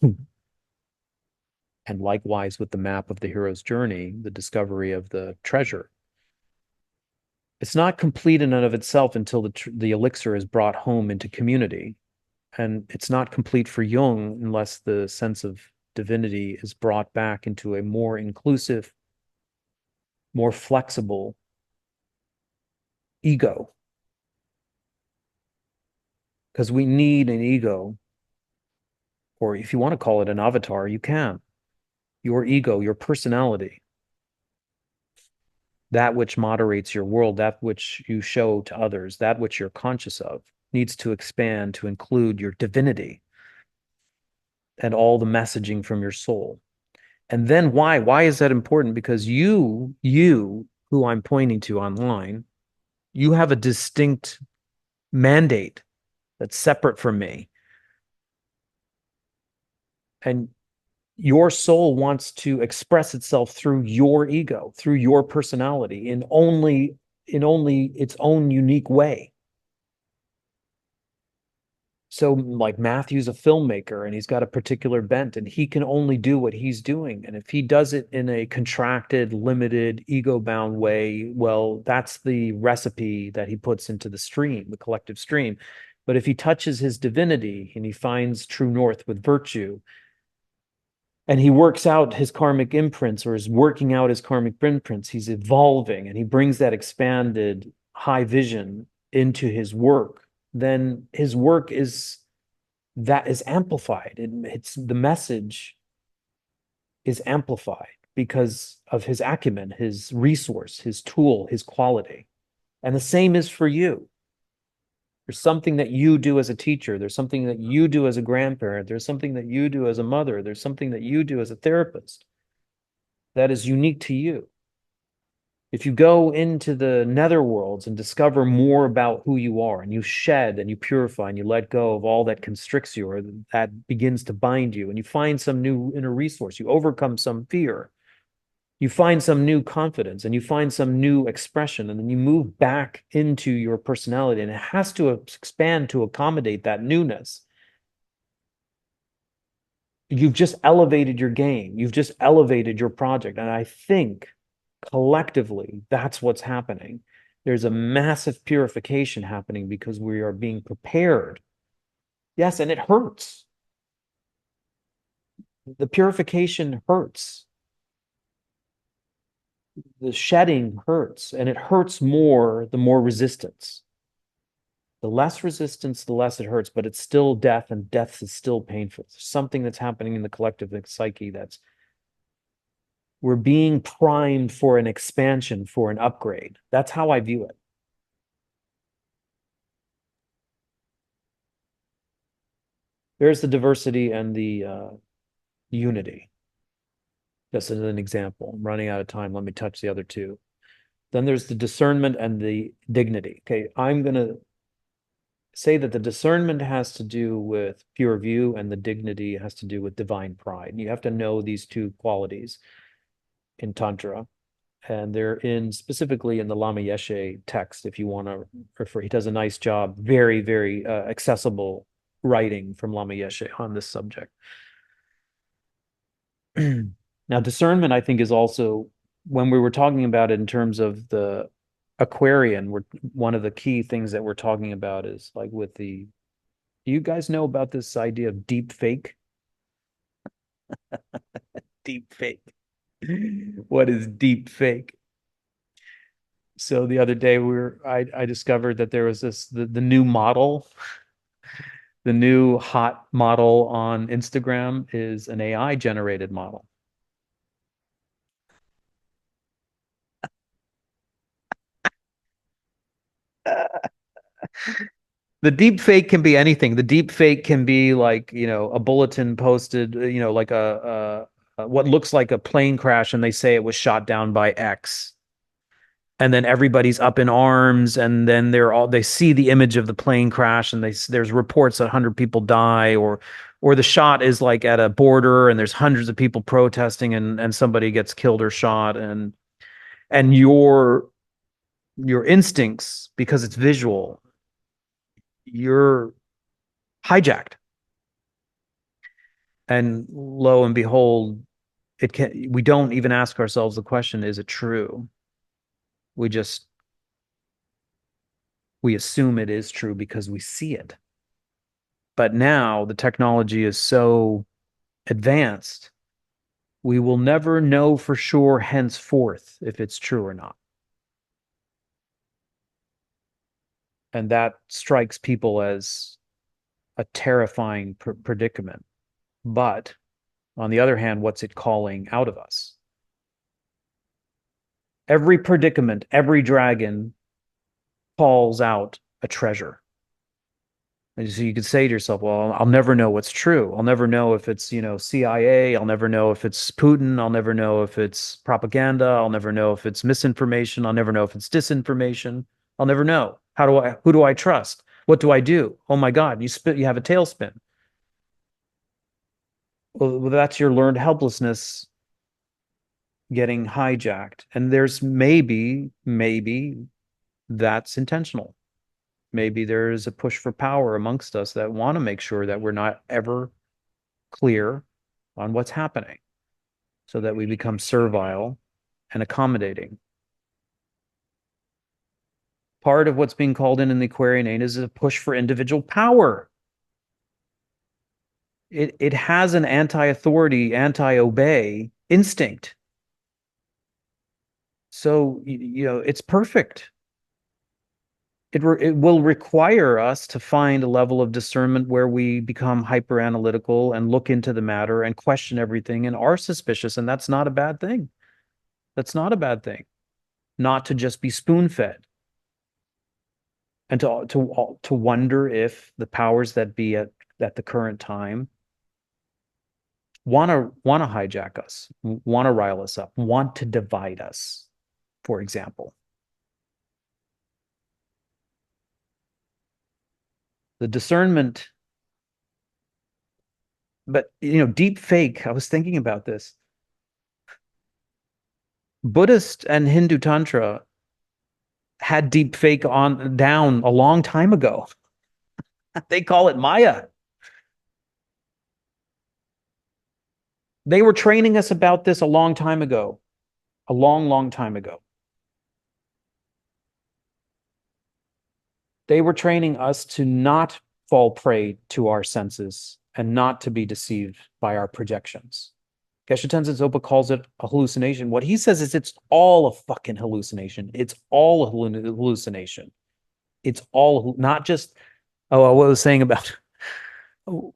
And likewise with the map of the hero's journey, the discovery of the treasure. It's not complete in and of itself until the elixir is brought home into community. And it's not complete for Jung unless the sense of divinity is brought back into a more inclusive, more flexible ego. Because we need an ego, or if you want to call it an avatar, you can. Your ego, your personality, that which moderates your world, that which you show to others, that which you're conscious of, needs to expand to include your divinity and all the messaging from your soul. And then why? Why is that important? Because you, who I'm pointing to online, you have a distinct mandate that's separate from me. And your soul wants to express itself through your ego, through your personality, in only its own unique way. So like Matthew's a filmmaker and he's got a particular bent and he can only do what he's doing. And if he does it in a contracted, limited, ego-bound way, well, that's the recipe that he puts into the stream, the collective stream. But if he touches his divinity and he finds true north with virtue, And he works out his karmic imprints, or is working out his karmic imprints. He's evolving, and he brings that expanded high vision into his work. Then his work is amplified. It's the message is amplified because of his acumen, his resource, his tool, his quality. And the same is for you. There's something that you do as a teacher. There's something that you do as a grandparent. There's something that you do as a mother. There's something that you do as a therapist that is unique to you. If you go into the netherworlds and discover more about who you are, and you shed and you purify and you let go of all that constricts you or that begins to bind you, and you find some new inner resource, you overcome some fear, you find some new confidence, and you find some new expression, and then you move back into your personality, and it has to expand to accommodate that newness. You've just elevated your game. You've just elevated your project. And I think collectively, that's what's happening. There's a massive purification happening because we are being prepared. Yes, and it hurts. The purification hurts. The shedding hurts, and it hurts more the more resistance. The less resistance, the less it hurts, but it's still death, and death is still painful. There's something that's happening in the collective psyche we're being primed for an expansion, for an upgrade. That's how I view it. There's the diversity and the unity. Just as an example. I'm running out of time. Let me touch the other two. Then there's the discernment and the dignity. Okay, I'm going to say that the discernment has to do with pure view, and the dignity has to do with divine pride. You have to know these two qualities in Tantra, and they're specifically in the Lama Yeshe text. If you want to refer, he does a nice job, very, very accessible writing from Lama Yeshe on this subject. Now, discernment, I think, is also, when we were talking about it in terms of the Aquarian, one of the key things that we're talking about is like with do you guys know about this idea of deep fake? Deep fake. What is deep fake? So the other day I discovered that there was the new model, the new hot model on Instagram is an AI generated model. The deep fake can be anything. The deep fake can be like, a bulletin posted, like what looks like a plane crash, and they say it was shot down by X. And then everybody's up in arms, and then they see the image of the plane crash, and there's reports that 100 people die, or the shot is like at a border and there's hundreds of people protesting, and somebody gets killed or shot, and your instincts, because it's visual, you're hijacked. And lo and behold, we don't even ask ourselves the question, is it true? We assume it is true because we see it. But now the technology is so advanced, we will never know for sure henceforth if it's true or not. And that strikes people as a terrifying predicament. But on the other hand, what's it calling out of us? Every predicament, every dragon calls out a treasure. And so you could say to yourself, well, I'll never know what's true. I'll never know if it's, CIA. I'll never know if it's Putin. I'll never know if it's propaganda. I'll never know if it's misinformation. I'll never know if it's disinformation. I'll never know. Who do I trust? What do I do? Oh my God, you have a tailspin. Well, that's your learned helplessness getting hijacked. And there's maybe that's intentional. Maybe there is a push for power amongst us that want to make sure that we're not ever clear on what's happening, so that we become servile and accommodating. Part of what's being called in the Aquarian age is a push for individual power. It has an anti-authority, anti-obey instinct. So, it's perfect. It will require us to find a level of discernment where we become hyper analytical and look into the matter and question everything and are suspicious. And that's not a bad thing. That's not a bad thing. Not to just be spoon fed and to wonder if the powers that be at the current time want to hijack us, want to rile us up, want to divide us, for example. The discernment, but deep fake, I was thinking about this. Buddhist and Hindu Tantra had deep fake down a long time ago. They call it Maya. They were training us about this a long time ago. A long, long time ago. They were training us to not fall prey to our senses and not to be deceived by our projections. Geshe Tenzin Zopa calls it a hallucination. What he says is it's all a fucking hallucination. It's all a hallucination. It's all not just, what I was saying about,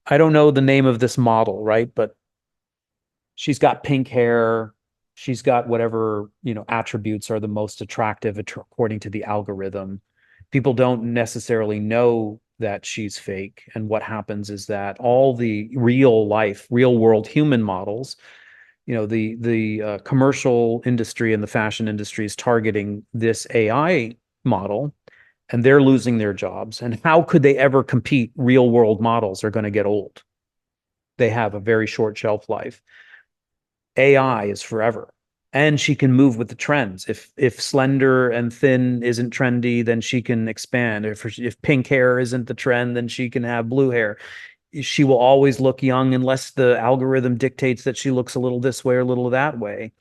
I don't know the name of this model, right? But she's got pink hair. She's got whatever, attributes are the most attractive according to the algorithm. People don't necessarily know that she's fake. And what happens is that all the real world human models, the commercial industry and the fashion industry is targeting this AI model, and they're losing their jobs. And how could they ever compete? Real world models are going to get old. They have a very short shelf life. AI is forever. And she can move with the trends. If slender and thin isn't trendy, then she can expand. If pink hair isn't the trend, then she can have blue hair. She will always look young unless the algorithm dictates that she looks a little this way or a little that way.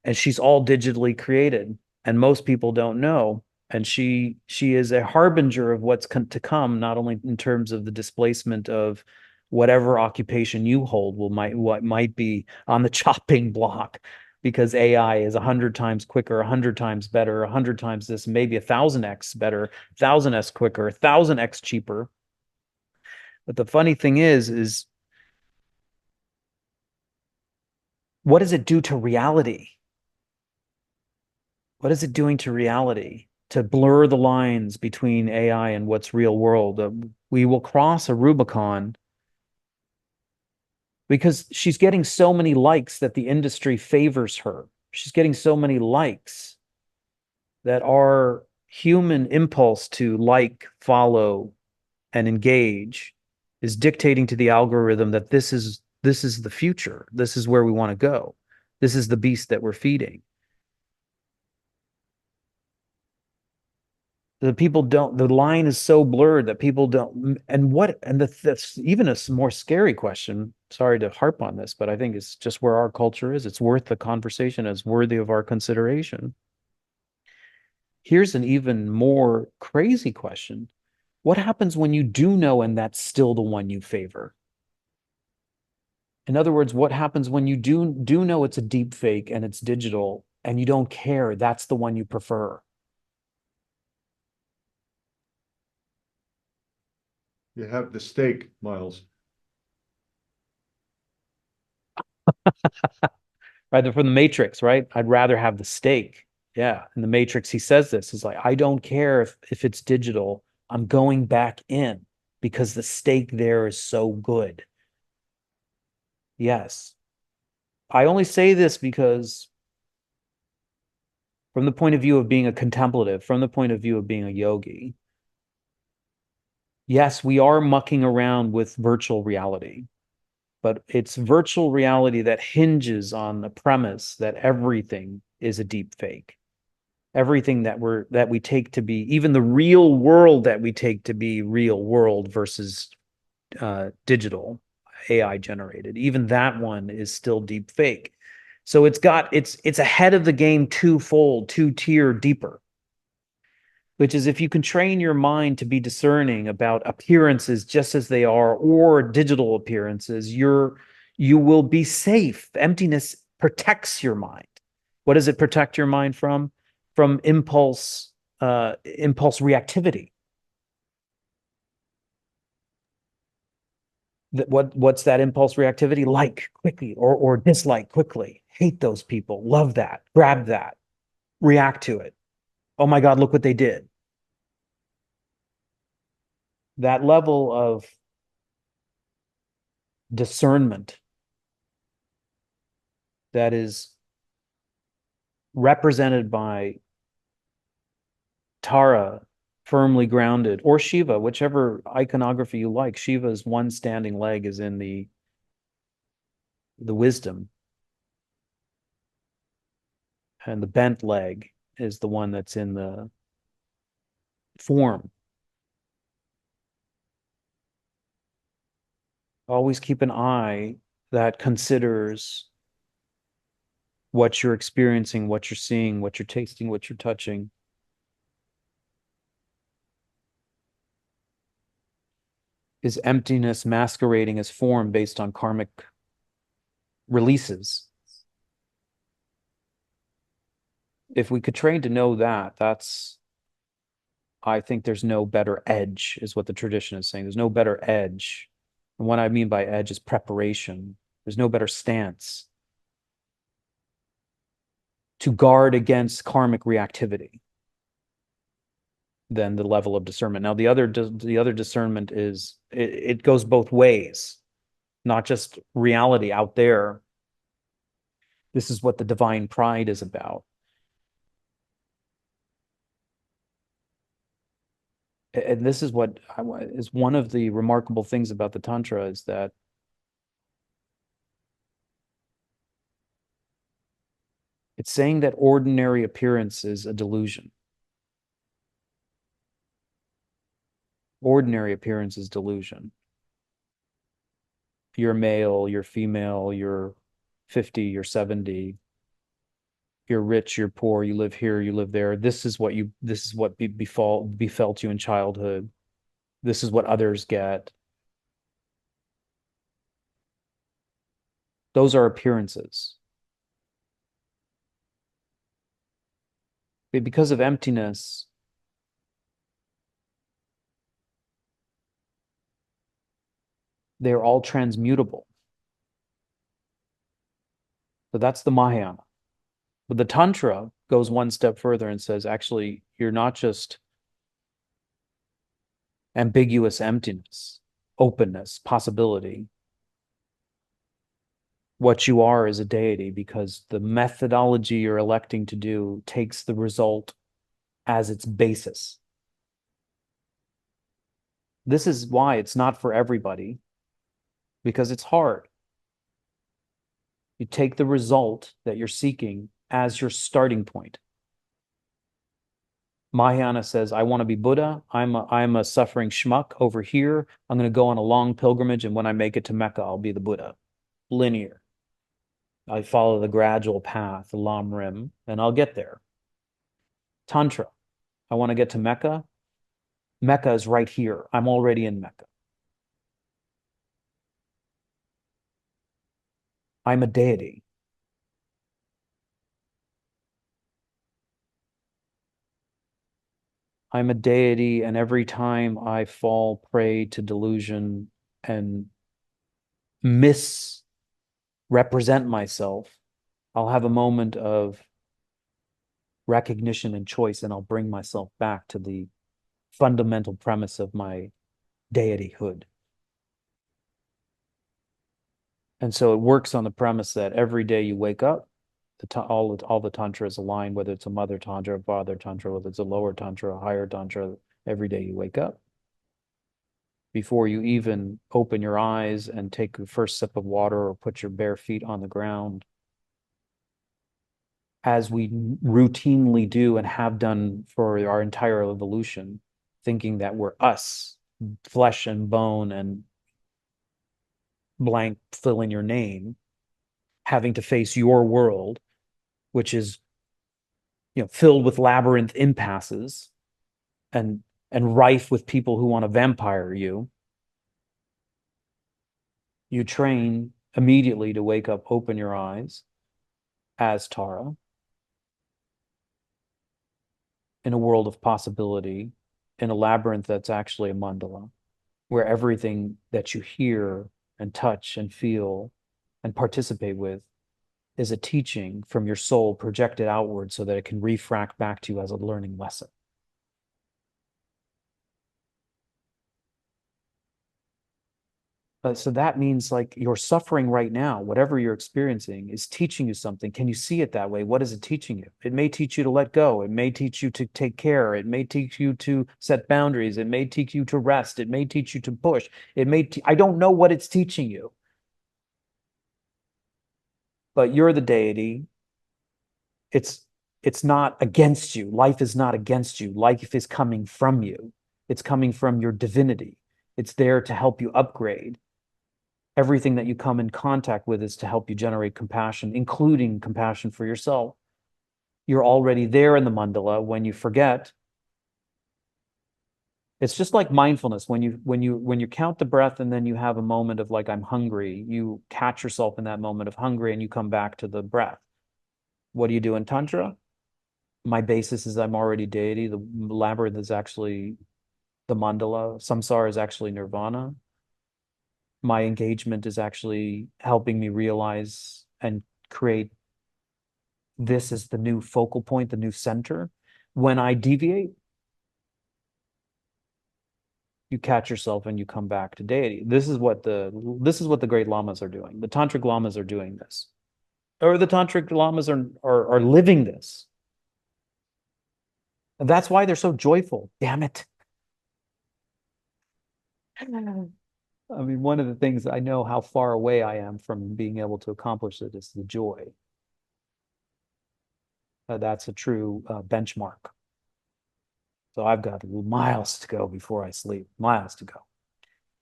And she's all digitally created. And most people don't know. And she is a harbinger of what's to come, not only in terms of the displacement of whatever occupation you hold what might be on the chopping block, because AI is 100 times quicker, 100 times better, 100 times this, maybe 1,000x better, 1,000x quicker, 1,000x cheaper. But the funny thing is what does it do to reality? What is it doing to reality? To blur the lines between AI and what's real world. We will cross a Rubicon because she's getting so many likes that the industry favors her. She's getting so many likes that our human impulse to like, follow, and engage is dictating to the algorithm that this is the future. This is where we want to go. This is the beast that we're feeding. The line is so blurred that people don't, that's even a more scary question. Sorry to harp on this, but I think it's just where our culture is. It's worth the conversation. It's worthy of our consideration. Here's an even more crazy question. What happens when you do know and that's still the one you favor? In other words, what happens when you do know it's a deep fake and it's digital and you don't care, that's the one you prefer? You have the steak, Miles. Right, from the Matrix, right? I'd rather have the steak. Yeah, in the Matrix, he says this. He's like, I don't care if it's digital. I'm going back in because the steak there is so good. Yes. I only say this because from the point of view of being a contemplative, from the point of view of being a yogi, yes, we are mucking around with virtual reality, but it's virtual reality that hinges on the premise that everything is a deep fake. Everything that we take to be, even the real world that we take to be real world versus digital, AI generated, even that one is still deep fake. So it's ahead of the game twofold, two-tier deeper. which is if you can train your mind to be discerning about appearances just as they are, or digital appearances, you will be safe. Emptiness protects your mind. What does it protect your mind from? From impulse reactivity. What's that impulse reactivity? Like quickly or dislike quickly. Hate those people. Love that. Grab that. React to it. Oh my God, look what they did. That level of discernment that is represented by Tara, firmly grounded, or Shiva, whichever iconography you like. Shiva's one standing leg is in the wisdom, and the bent leg is the one that's in the form. Always keep an eye that considers what you're experiencing, what you're seeing, what you're tasting, what you're touching. Is emptiness masquerading as form based on karmic releases? If we could train to know that, I think there's no better edge, is what the tradition is saying. There's no better edge. And what I mean by edge is preparation. There's no better stance to guard against karmic reactivity than the level of discernment. Now, the other discernment is, it goes both ways, not just reality out there. This is what the divine pride is about. And this is what is one of the remarkable things about the Tantra, is that it's saying that ordinary appearance is a delusion. Ordinary appearance is delusion. You're male, you're female, you're 50, you're 70, you're rich, you're poor, you live here, you live there. This is what befelt you in childhood. This is what others get. Those are appearances. But because of emptiness, they're all transmutable. So that's the Mahayana. But the Tantra goes one step further and says, actually, you're not just ambiguous emptiness, openness, possibility. What you are is a deity, because the methodology you're electing to do takes the result as its basis. This is why it's not for everybody, because it's hard. You take the result that you're seeking as your starting point. Mahayana says, I want to be Buddha. I'm a suffering schmuck over here. I'm going to go on a long pilgrimage, and when I make it to Mecca, I'll be the Buddha. Linear. I follow the gradual path, the Lam Rim, and I'll get there. Tantra. I want to get to Mecca. Mecca is right here. I'm already in Mecca. I'm a deity. I'm a deity, and every time I fall prey to delusion and misrepresent myself, I'll have a moment of recognition and choice, and I'll bring myself back to the fundamental premise of my deityhood. And so it works on the premise that every day you wake up, all the tantras align, whether it's a mother tantra, a father tantra, whether it's a lower tantra, a higher tantra. Every day you wake up, before you even open your eyes and take the first sip of water or put your bare feet on the ground, as we routinely do and have done for our entire evolution, thinking that we're us, flesh and bone and blank, fill in your name, having to face your world, which is, filled with labyrinth impasses, and rife with people who want to vampire you, you train immediately to wake up, open your eyes as Tara in a world of possibility, in a labyrinth that's actually a mandala, where everything that you hear and touch and feel and participate with is a teaching from your soul projected outward so that it can refract back to you as a learning lesson. So that means like your suffering right now, whatever you're experiencing, is teaching you something. Can you see it that way? What is it teaching you? It may teach you to let go. It may teach you to take care. It may teach you to set boundaries. It may teach you to rest. It may teach you to push. It may, I don't know what it's teaching you. But you're the deity. It's not against you. Life is not against you. Life is coming from you. It's coming from your divinity. It's there to help you upgrade. Everything that you come in contact with is to help you generate compassion, including compassion for yourself. You're already there in the mandala. When you forget, it's just like mindfulness. When you count the breath and then you have a moment of like, I'm hungry, you catch yourself in that moment of hungry and you come back to the breath. What do you do in Tantra? My basis is I'm already deity. The labyrinth is actually the mandala. Samsara is actually nirvana. My engagement is actually helping me realize and create this is the new focal point, the new center. When I deviate, you catch yourself and you come back to deity. This is what the great lamas are doing. The tantric lamas are doing this. Or the tantric lamas are living this. And that's why they're so joyful. Damn it. I mean, one of the things I know how far away I am from being able to accomplish it is the joy. That's a true benchmark. So I've got miles to go before I sleep. Miles to go.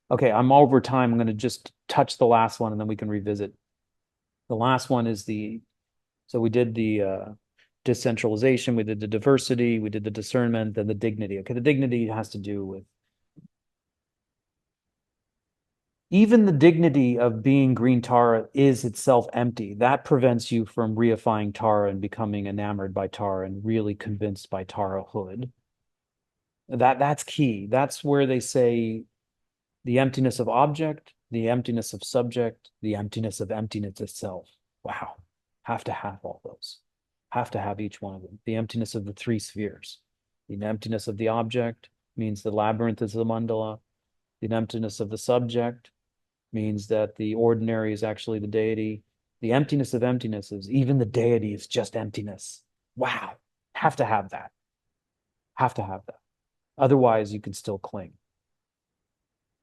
Okay, I'm over time. I'm going to just touch the last one and then we can revisit. The last one is so we did the decentralization, we did the diversity, we did the discernment, then the dignity. Okay, the dignity has to do with even the dignity of being green Tara is itself empty. That prevents you from reifying Tara and becoming enamored by Tara and really convinced by Tara-hood. That's key. That's where they say the emptiness of object, the emptiness of subject, the emptiness of emptiness itself. Wow. Have to have all those. Have to have each one of them. The emptiness of the three spheres. The emptiness of the object means the labyrinth is the mandala. The emptiness of the subject means that the ordinary is actually the deity. The emptiness of emptinesses, even the deity is just emptiness. Wow. Have to have that. Have to have that. Otherwise, you can still cling.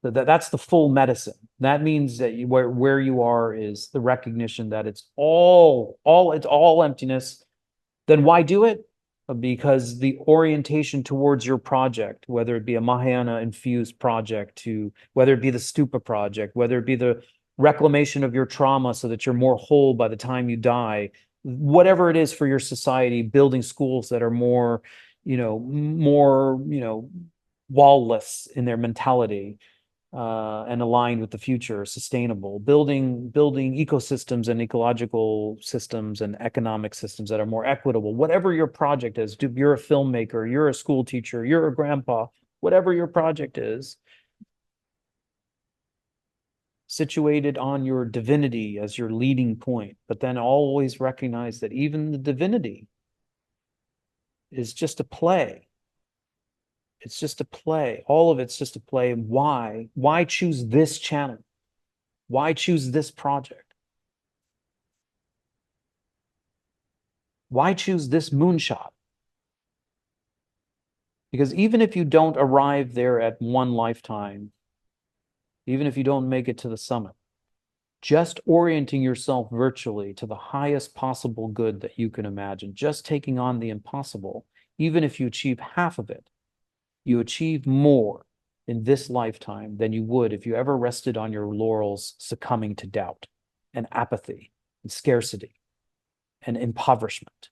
That's the full medicine. That means that where you are is the recognition that it's all emptiness. Then why do it? Because the orientation towards your project, whether it be a Mahayana infused project, whether it be the Stupa project, whether it be the reclamation of your trauma so that you're more whole by the time you die, whatever it is for your society, building schools that are more, wall-less in their mentality, and aligned with the future, sustainable, building ecosystems and ecological systems and economic systems that are more equitable. Whatever your project is, you're a filmmaker, you're a school teacher, you're a grandpa, whatever your project is, situated on your divinity as your leading point, but then always recognize that even the divinity is just a play. It's just a play. All of it's just a play. Why? Why choose this channel? Why choose this project? Why choose this moonshot? Because even if you don't arrive there at one lifetime, even if you don't make it to the summit, just orienting yourself virtually to the highest possible good that you can imagine, just taking on the impossible, even if you achieve half of it, you achieve more in this lifetime than you would if you ever rested on your laurels, succumbing to doubt and apathy and scarcity and impoverishment.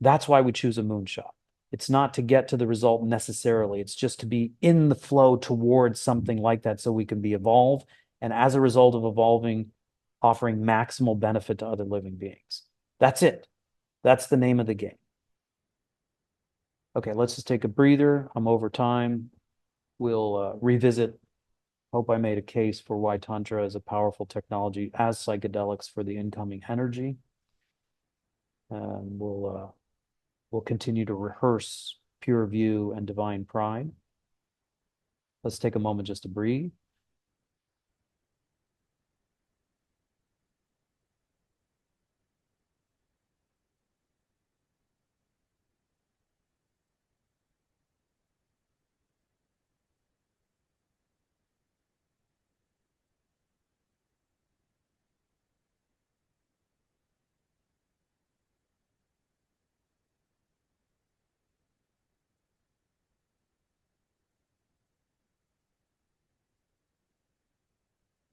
That's why we choose a moonshot. It's not to get to the result necessarily. It's just to be in the flow towards something like that so we can be evolved. And as a result of evolving, offering maximal benefit to other living beings. That's it. That's the name of the game. Okay, let's just take a breather. I'm over time. We'll revisit. Hope I made a case for why Tantra is a powerful technology as psychedelics for the incoming energy. And we'll continue to rehearse pure view and divine pride. Let's take a moment just to breathe.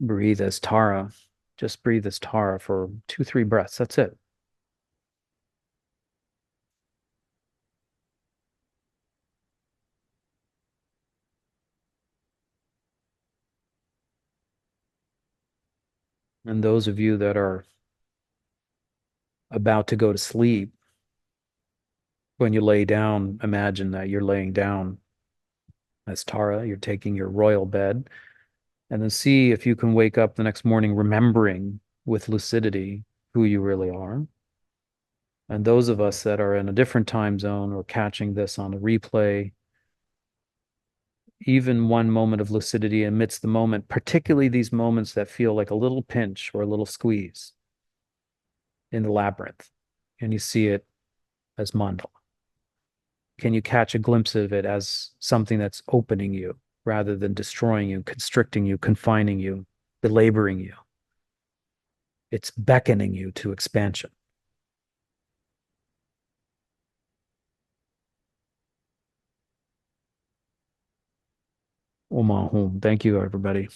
Breathe as Tara. Just breathe as Tara for 2-3 breaths. That's it. And those of you that are about to go to sleep, when you lay down, imagine that you're laying down as Tara. You're taking your royal bed. And then see if you can wake up the next morning remembering with lucidity who you really are. And those of us that are in a different time zone or catching this on a replay, even one moment of lucidity amidst the moment, particularly these moments that feel like a little pinch or a little squeeze in the labyrinth, and you see it as mandala. Can you catch a glimpse of it as something that's opening you rather than destroying you, constricting you, confining you, belaboring you? It's beckoning you to expansion. Om Ahum. Thank you, everybody.